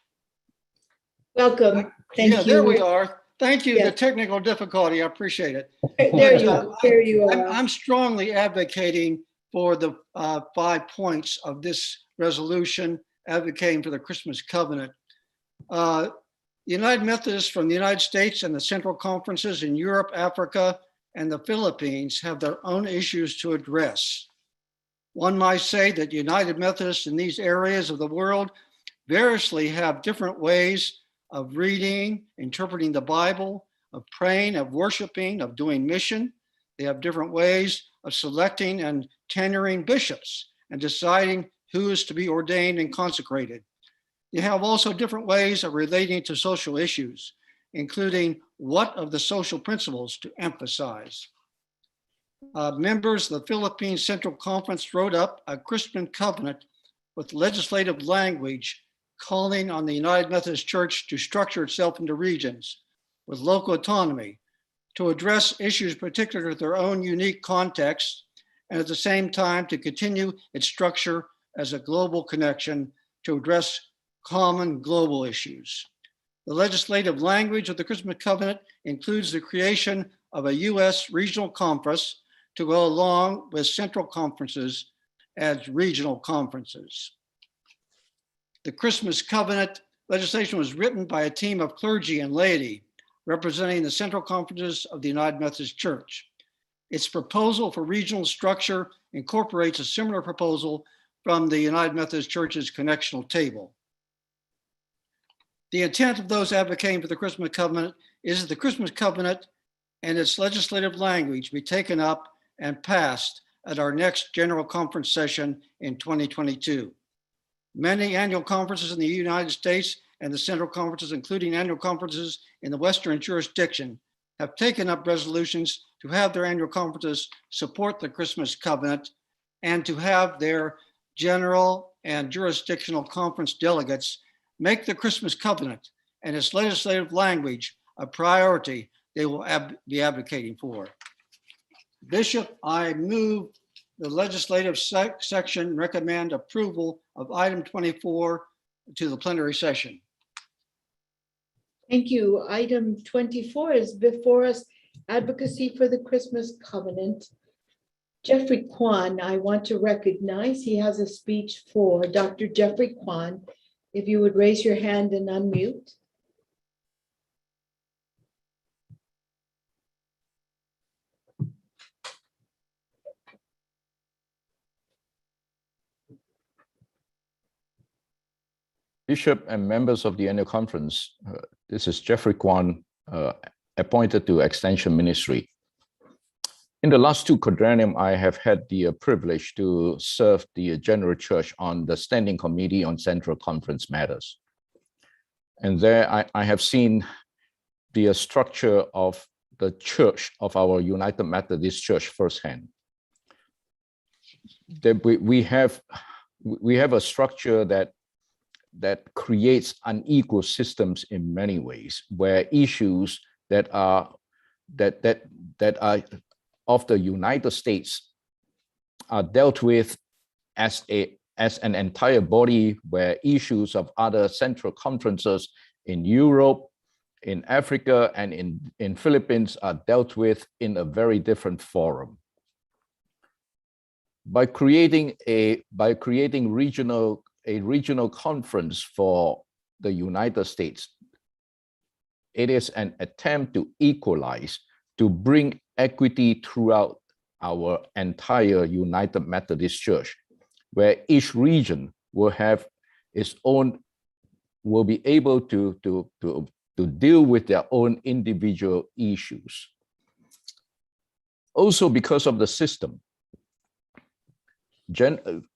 Welcome. Thank Yeah, you. there we are. Thank you. Yeah. The technical difficulty, I appreciate it. There you are. I'm strongly advocating for the 5 points of this resolution, advocating for the Christmas covenant. United Methodists from the United States and the Central Conferences in Europe, Africa, and the Philippines have their own issues to address. One might say that United Methodists in these areas of the world variously have different ways of reading, interpreting the Bible, of praying, of worshiping, of doing mission. They have different ways of selecting and tenuring bishops and deciding who is to be ordained and consecrated. They have also different ways of relating to social issues, including what of the social principles to emphasize. Members of the Philippine Central Conference wrote up a Christian covenant with legislative language calling on the United Methodist Church to structure itself into regions with local autonomy to address issues particular to their own unique context, and at the same time to continue its structure as a global connection to address common global issues. The legislative language of the Christmas Covenant includes the creation of a U.S. regional conference to go along with central conferences as regional conferences. The Christmas Covenant legislation was written by a team of clergy and laity representing the central conferences of the United Methodist Church. Its proposal for regional structure incorporates a similar proposal from the United Methodist Church's connectional table. The intent of those advocating for the Christmas Covenant is that the Christmas Covenant and its legislative language be taken up and passed at our next General Conference session in 2022. Many annual conferences in the United States and the central conferences, including annual conferences in the Western jurisdiction, have taken up resolutions to have their annual conferences support the Christmas Covenant and to have their general and jurisdictional conference delegates make the Christmas Covenant and its legislative language a priority they will be advocating for. Bishop, I move the legislative section recommend approval of item 24 to the plenary session. Thank you. Item 24 is before us, advocacy for the Christmas Covenant. Jeffrey Kwan, I want to recognize. He has a speech for Dr. Jeffrey Kwan. If you would raise your hand and unmute. Bishop and members of the annual conference, this is Jeffrey Kwan, appointed to Extension Ministry. In the last two quadrennium, I have had the privilege to serve the General Church on the Standing Committee on Central Conference Matters. And there I have seen the structure of the church of our United Methodist Church firsthand. We have a structure that creates unequal systems in many ways, where issues that are of the United States are dealt with as an entire body, where issues of other central conferences in Europe, in Africa, and in Philippines are dealt with in a very different forum. By creating a regional conference for the United States, it is an attempt to equalize, to bring equity throughout our entire United Methodist Church, where each region will have its own, will be able to deal with their own individual issues. Also, because of the system,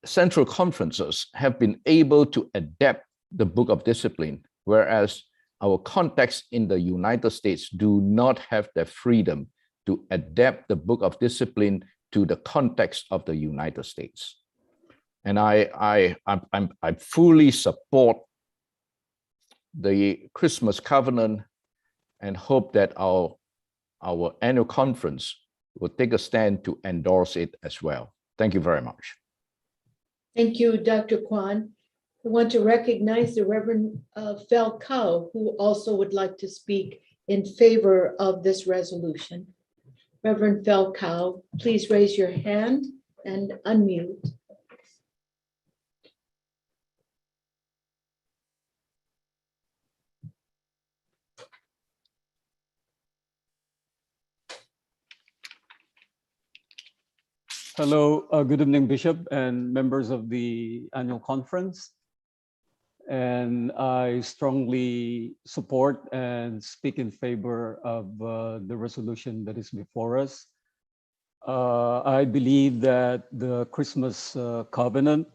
central conferences have been able to adapt the Book of Discipline, whereas our context in the United States do not have the freedom to adapt the Book of Discipline to the context of the United States. And I fully support the Christmas covenant and hope that our annual conference will take a stand to endorse it as well. Thank you very much. Thank you, Dr. Kwan. I want to recognize the Reverend Falcao, who also would like to speak in favor of this resolution. Reverend Falcao, please raise your hand and unmute. Hello, good evening, Bishop and members of the annual conference. And I strongly support and speak in favor of the resolution that is before us. I believe that the Christmas covenant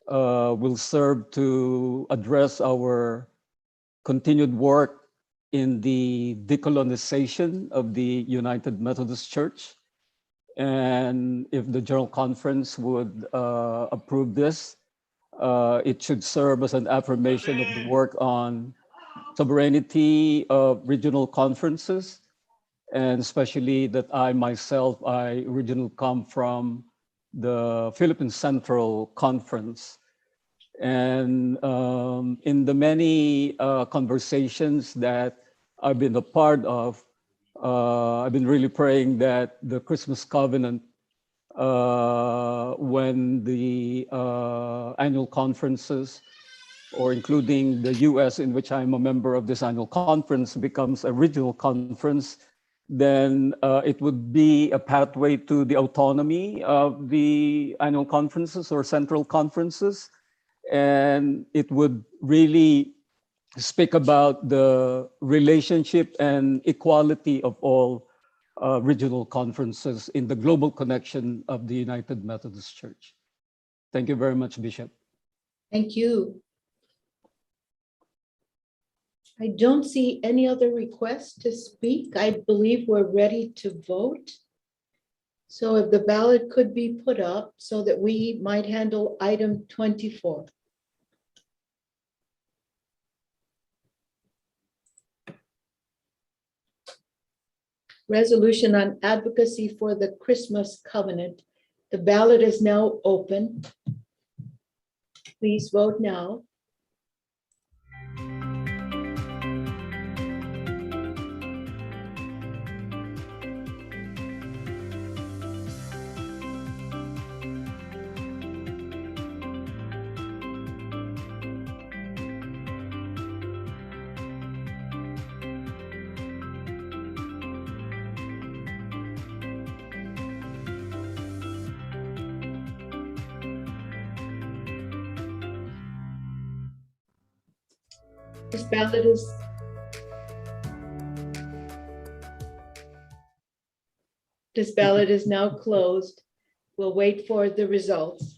will serve to address our continued work in the decolonization of the United Methodist Church. And if the General Conference would approve this, it should serve as an affirmation of the work on sovereignty of regional conferences, and especially that I originally come from the Philippine Central Conference. And in the many conversations that I've been a part of, I've been really praying that the Christmas covenant, when the annual conferences, or including the US, in which I'm a member of this annual conference, becomes a regional conference, then it would be a pathway to the autonomy of the annual conferences or central conferences. And it would really speak about the relationship and equality of all regional conferences in the global connection of the United Methodist Church. Thank you very much, Bishop. Thank you. I don't see any other requests to speak. I believe we're ready to vote. So if the ballot could be put up so that we might handle item 24. Resolution on advocacy for the Christmas covenant. The ballot is now open. Please vote now. This ballot is now closed. We'll wait for the results.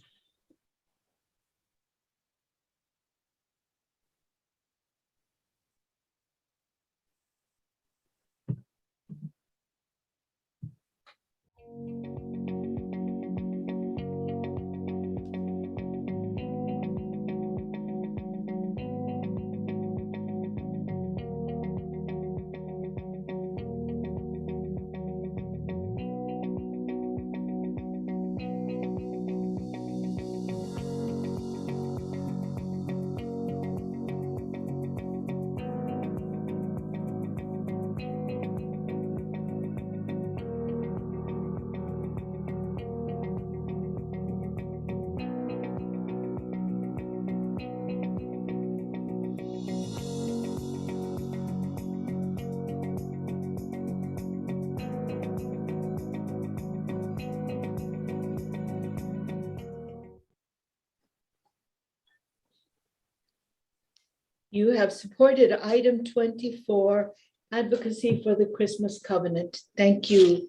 You have supported item 24, advocacy for the Christmas covenant. Thank you.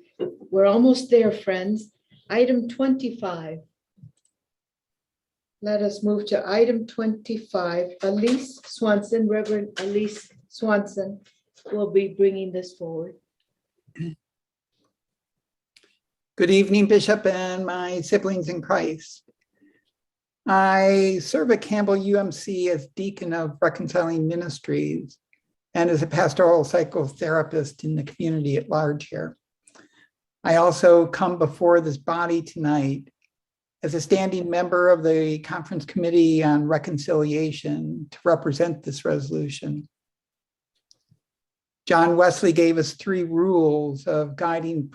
We're almost there, friends. Item 25. Let us move to item 25. Elise Swanson, Reverend Elise Swanson, will be bringing this forward. Good evening, Bishop and my siblings in Christ. I serve at Campbell UMC as Deacon of Reconciling Ministries and as a pastoral psychotherapist in the community at large here. I also come before this body tonight as a standing member of the Conference Committee on Reconciliation to represent this resolution. John Wesley gave us 3 rules of guiding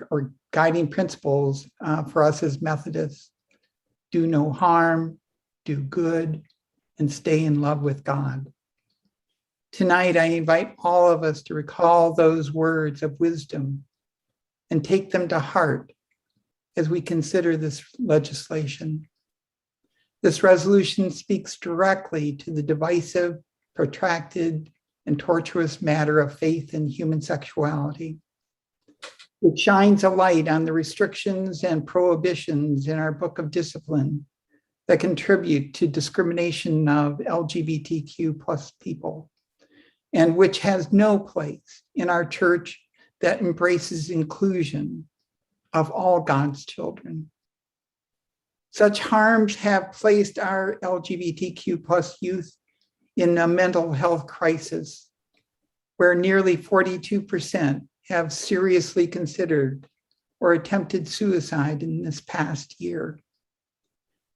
principles for us as Methodists: do no harm, do good, and stay in love with God. Tonight, I invite all of us to recall those words of wisdom and take them to heart as we consider this legislation. This resolution speaks directly to the divisive, protracted, and tortuous matter of faith and human sexuality. It shines a light on the restrictions and prohibitions in our Book of Discipline that contribute to discrimination of LGBTQ plus people, and which has no place in our church that embraces inclusion of all God's children. Such harms have placed our LGBTQ plus youth in a mental health crisis, where nearly 42% have seriously considered or attempted suicide in this past year,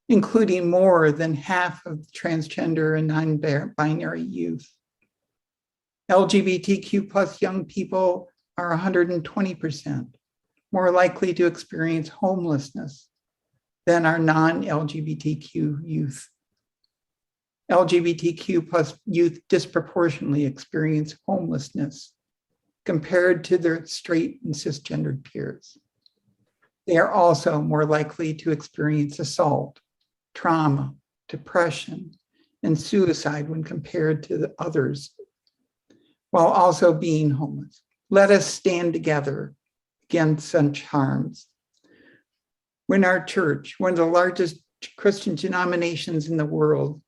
including more than half of transgender and non-binary youth. LGBTQ plus young people are 120% more likely to experience homelessness than our non-LGBTQ youth. LGBTQ plus youth disproportionately experience homelessness compared to their straight and cisgendered peers. They are also more likely to experience assault, trauma, depression, and suicide when compared to the others, while also being homeless. Let us stand together against such harms. When our church, one of the largest Christian denominations in the world,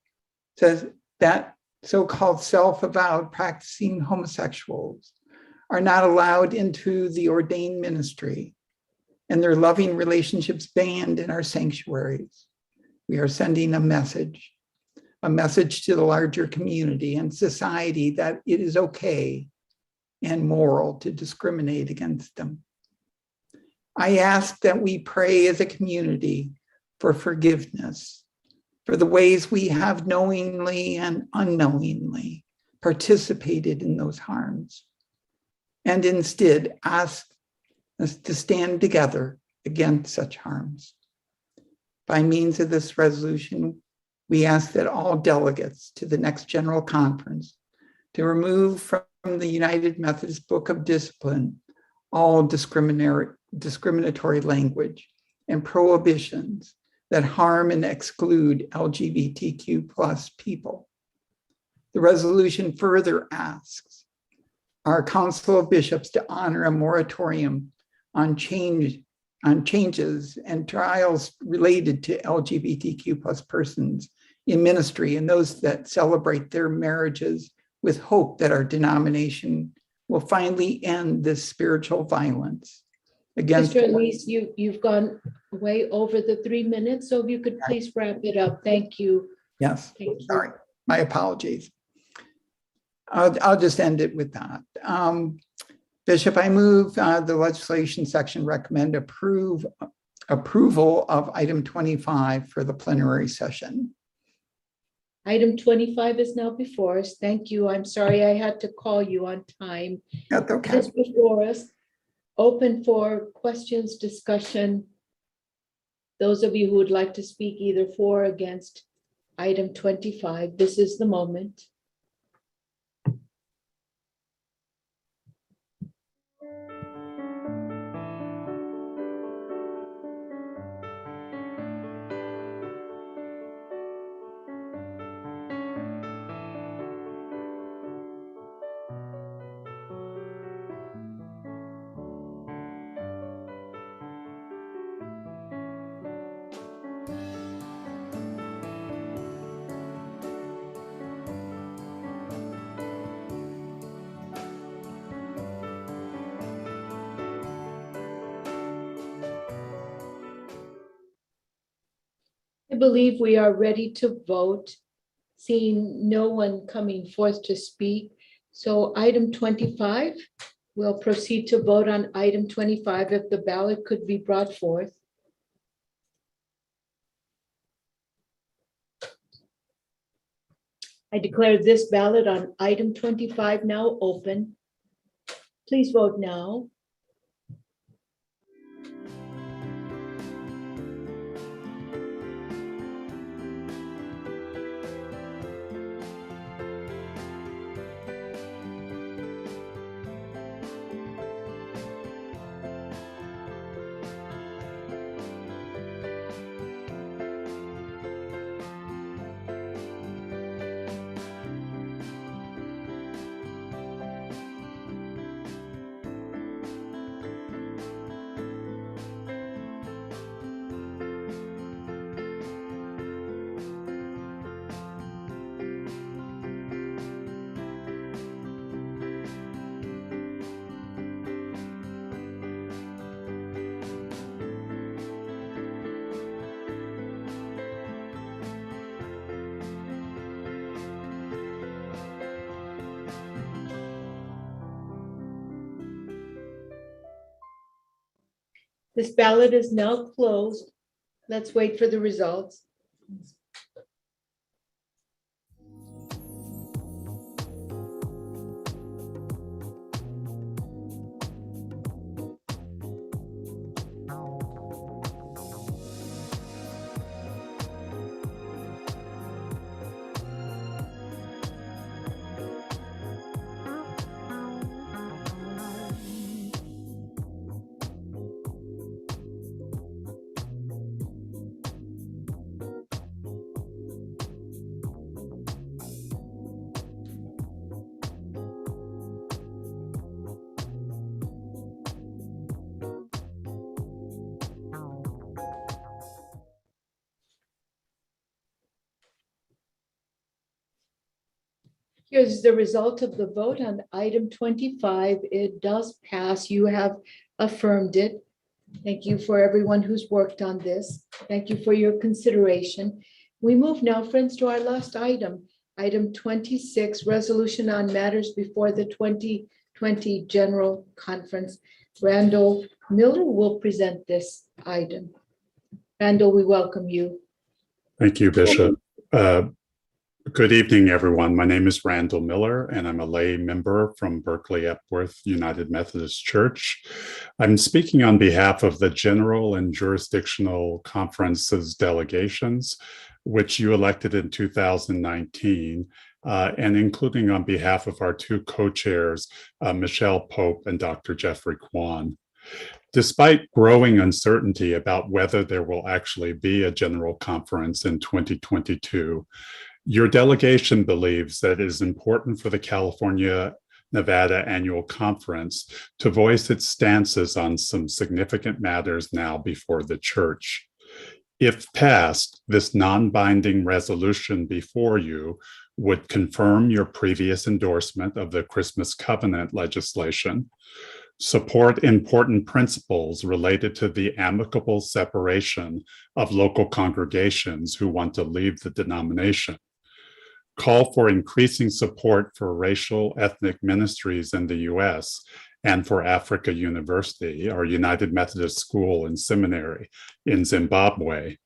says that so-called self-avowed practicing homosexuals are not allowed into the ordained ministry and their loving relationships banned in our sanctuaries, we are sending a message to the larger community and society that it is okay and moral to discriminate against them. I ask that we pray as a community for forgiveness for the ways we have knowingly and unknowingly participated in those harms, and instead ask us to stand together against such harms. By means of this resolution, we ask that all delegates to the next General Conference to remove from the United Methodist Book of Discipline all discriminatory language and prohibitions that harm and exclude LGBTQ plus people. The resolution further asks our Council of Bishops to honor a moratorium on changes and trials related to LGBTQ plus persons in ministry and those that celebrate their marriages, with hope that our denomination will finally end this spiritual violence against. Mr. Elise, you've gone way over the 3 minutes, so if you could please wrap it up. Thank you. Yes, Thank you. sorry, my apologies. I'll just end it with that. Bishop, I move the legislation section recommend approval of item 25 for the plenary session. Item 25 is now before us. Thank you. I'm sorry I had to call you on time. That's okay. This before us, open for questions, discussion. Those of you who would like to speak either for or against item 25, this is the moment. believe we are ready to vote, seeing no one coming forth to speak. So item 25, we'll proceed to vote on item 25 if the ballot could be brought forth. I declare this ballot on item 25 now open. Please vote now. This ballot is now closed. Let's wait for the results. Here's the result of the vote on item 25. It does pass. You have affirmed it. Thank you for everyone who's worked on this. Thank you for your consideration. We move now, friends, to our last item, item 26, resolution on matters before the 2020 General Conference. Randall Miller will present this item. Randall, we welcome you. Thank you, Bishop. Good evening, everyone. My name is Randall Miller, and I'm a lay member from Berkeley Epworth United Methodist Church. I'm speaking on behalf of the General and Jurisdictional Conferences delegations, which you elected in 2019, and including on behalf of our two co-chairs, Michelle Pope and Dr. Jeffrey Kwan. Despite growing uncertainty about whether there will actually be a general conference in 2022, your delegation believes that it is important for the California-Nevada Annual Conference to voice its stances on some significant matters now before the church. If passed, this non-binding resolution before you would confirm your previous endorsement of the Christmas Covenant legislation, support important principles related to the amicable separation of local congregations who want to leave the denomination, call for increasing support for racial ethnic ministries in the US and for Africa University, our United Methodist School and Seminary in Zimbabwe,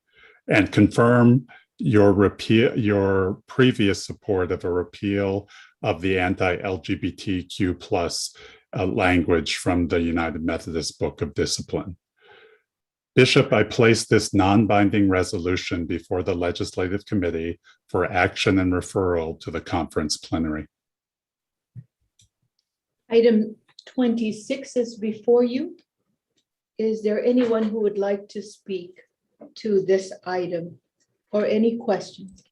and confirm your previous support of a repeal of the anti-LGBTQ plus language from the United Methodist Book of Discipline. Bishop, I place this non-binding resolution before the Legislative Committee for action and referral to the conference plenary. Item 26 is before you. Is there anyone who would like to speak to this item or any questions?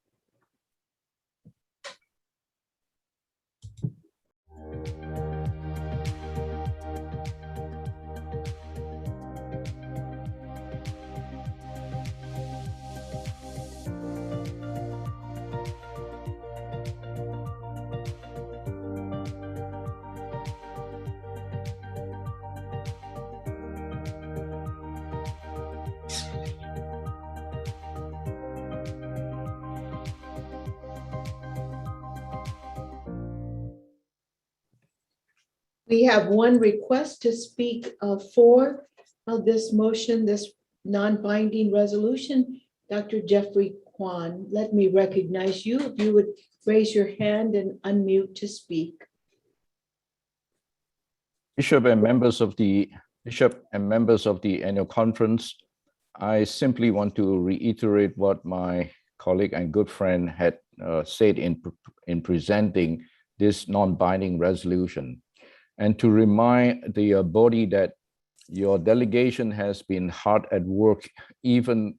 We have one request to speak for this motion, this non-binding resolution. Dr. Jeffrey Kwan, let me recognize you. If you would raise your hand and unmute to speak. Bishop and members of the annual conference, I simply want to reiterate what my colleague and good friend had said in presenting this non-binding resolution, and to remind the body that your delegation has been hard at work, even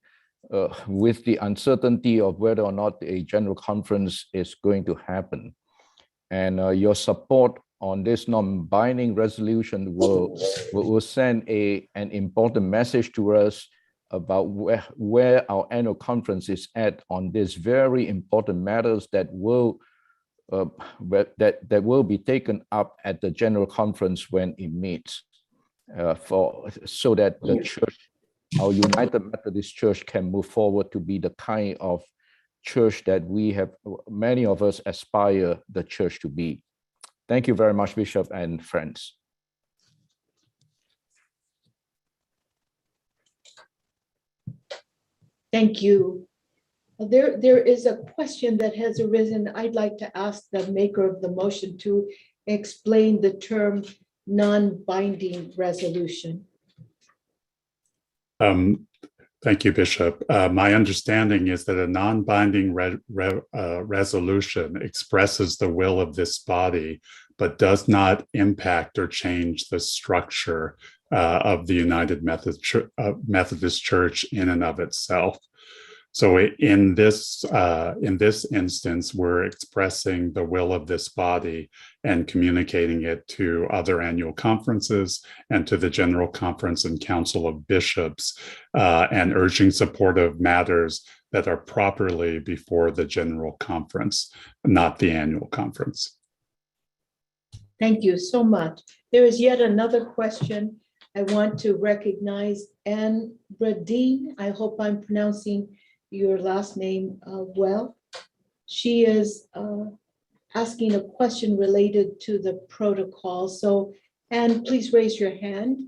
with the uncertainty of whether or not a general conference is going to happen. And your support on this non-binding resolution will send an important message to us about where our annual conference is at on these very important matters that will be taken up at the general conference when it meets, so that the church, our United Methodist Church, can move forward to be the kind of church that many of us aspire the church to be. Thank you very much, Bishop and friends. Thank you. There is a question that has arisen. I'd like to ask the maker of the motion to explain the term non-binding resolution. Thank you, Bishop. My understanding is that a non-binding resolution expresses the will of this body, but does not impact or change the structure of the United Methodist Church in and of itself. So in this instance, we're expressing the will of this body and communicating it to other annual conferences and to the General Conference and Council of Bishops, and urging support of matters that are properly before the General Conference, not the annual conference. Thank you so much. There is yet another question. I want to recognize Anne Bradeen. I hope I'm pronouncing your last name well. She is asking a question related to the protocol. So, Anne, please raise your hand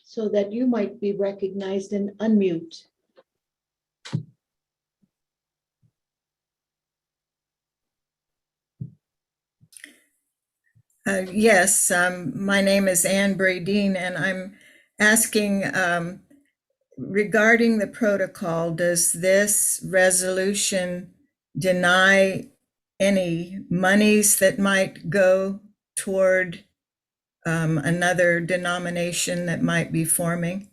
so that you might be recognized and unmute. Yes, my name is Anne Bradeen, and I'm asking regarding the protocol, does this resolution deny any monies that might go toward another denomination that might be forming?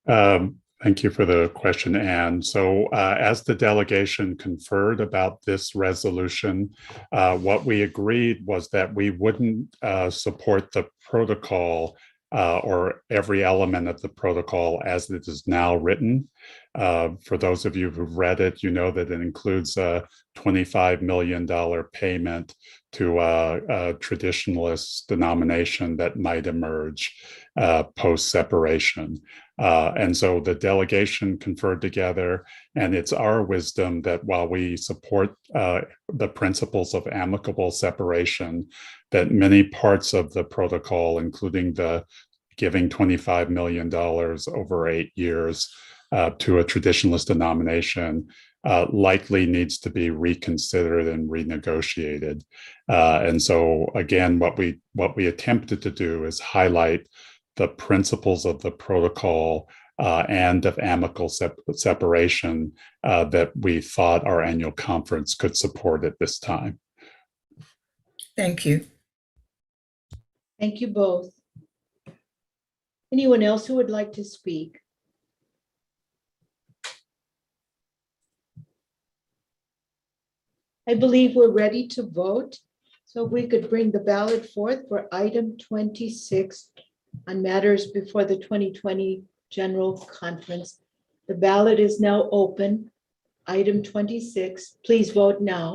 Thank you for the question, Anne. So as the delegation conferred about this resolution, what we agreed was that we wouldn't support the protocol or every element of the protocol as it is now written. For those of you who've read it, you know that it includes a $25 million payment to a traditionalist denomination that might emerge post-separation. And so the delegation conferred together, and it's our wisdom that while we support the principles of amicable separation, that many parts of the protocol, including the giving $25 million over 8 years to a traditionalist denomination, likely needs to be reconsidered and renegotiated. And so again, what we attempted to do is highlight the principles of the protocol and of amicable separation that we thought our annual conference could support at this time. Thank you. Thank you both. Anyone else who would like to speak? I believe we're ready to vote. So we could bring the ballot forth for item 26 on matters before the 2020 General Conference. The ballot is now open. Item 26, please vote now.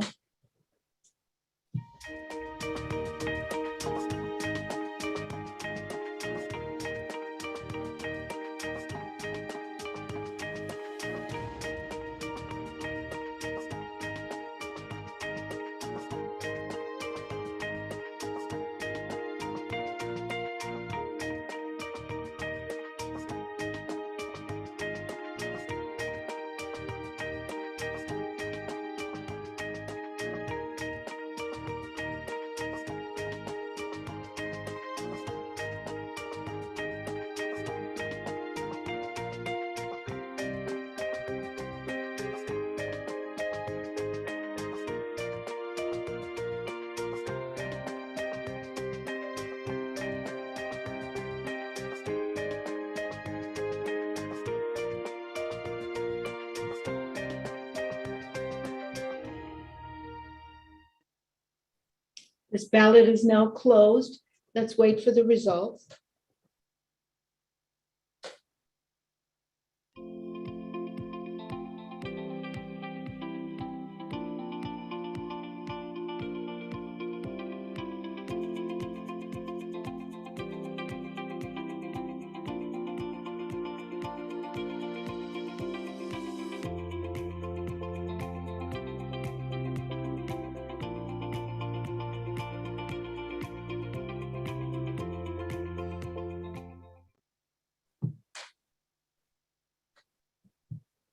This ballot is now closed. Let's wait for the results.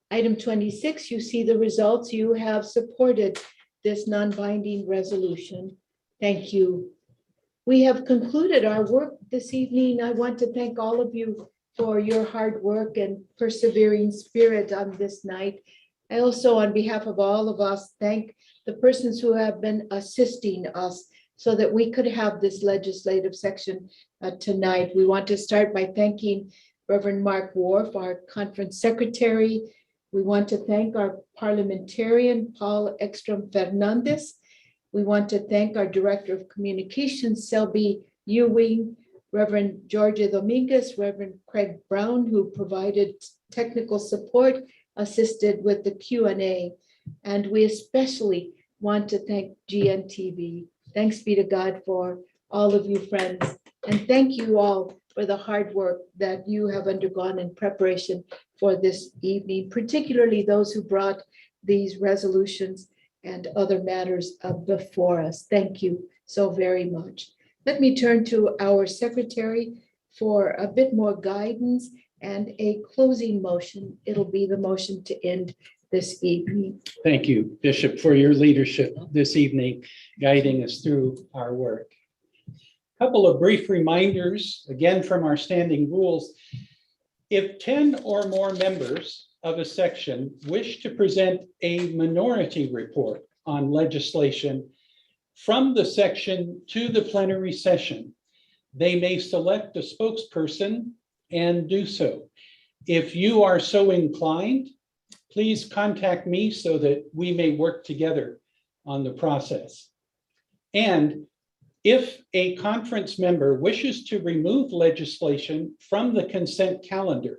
Item 26, you see the results. You have supported this non-binding resolution. Thank you. We have concluded our work this evening. I want to thank all of you for your hard work and persevering spirit on this night. I also, on behalf of all of us, thank the persons who have been assisting us so that we could have this legislative section tonight. We want to start by thanking Reverend Mark Wharf, our conference secretary. We want to thank our parliamentarian, Paul Ekstrom Fernandez. We want to thank our Director of Communications, Selby Ewing, Reverend Georgia Dominguez, Reverend Craig Brown, who provided technical support, assisted with the Q&A. And we especially want to thank GNTV. Thanks be to God for all of you friends. And thank you all for the hard work that you have undergone in preparation for this evening, particularly those who brought these resolutions and other matters before us. Thank you so very much. Let me turn to our secretary for a bit more guidance and a closing motion. It'll be the motion to end this evening. Thank you, Bishop, for your leadership this evening, guiding us through our work. Couple of brief reminders, again from our standing rules. If 10 or more members of a section wish to present a minority report on legislation from the section to the plenary session, they may select a spokesperson and do so. If you are so inclined, please contact me so that we may work together on the process. And if a conference member wishes to remove legislation from the consent calendar,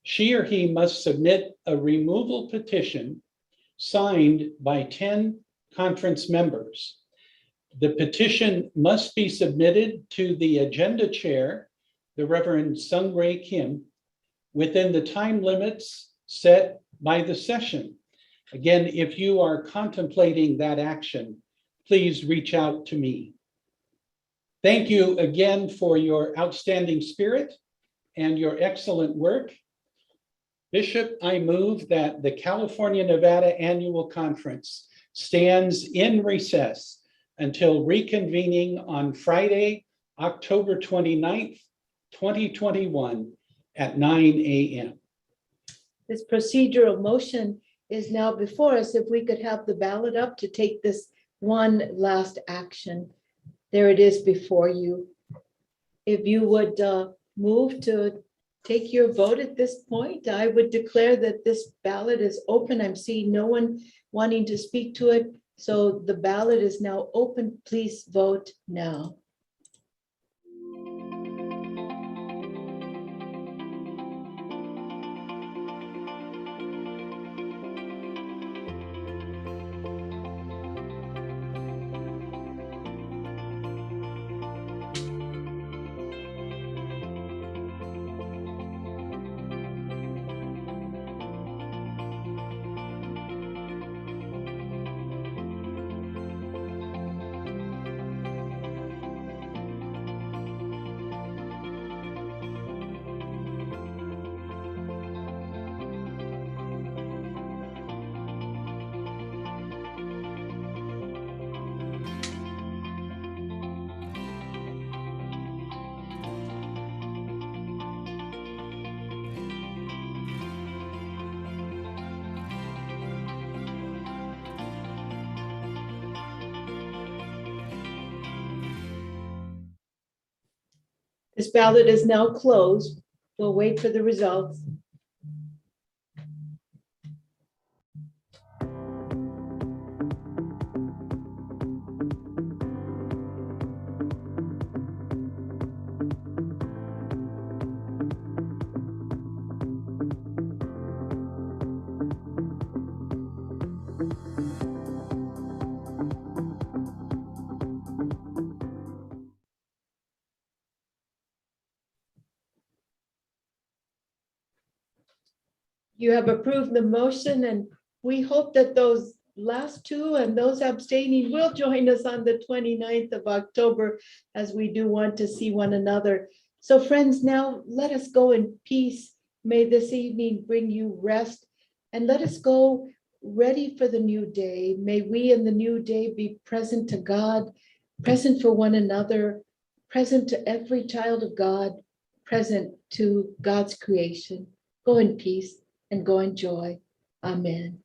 she or he must submit a removal petition signed by 10 conference members. The petition must be submitted to the agenda chair, the Reverend Sung-Rae Kim, within the time limits set by the session. Again, if you are contemplating that action, please reach out to me. Thank you again for your outstanding spirit and your excellent work. Bishop, I move that the California-Nevada Annual Conference stands in recess until reconvening on Friday, October 29th, 2021 at 9 a.m. This procedural motion is now before us. If we could have the ballot up to take this one last action. There it is before you. If you would move to take your vote at this point, I would declare that this ballot is open. I'm seeing no one wanting to speak to it. So the ballot is now open. Please vote now. This ballot is now closed. We'll wait for the results. You have approved the motion, and we hope that those last two and those abstaining will join us on the 29th of October, as we do want to see one another. So friends, now let us go in peace. May this evening bring you rest, and let us go ready for the new day. May we in the new day be present to God, present for one another, present to every child of God, present to God's creation. Go in peace and go in joy. Amen.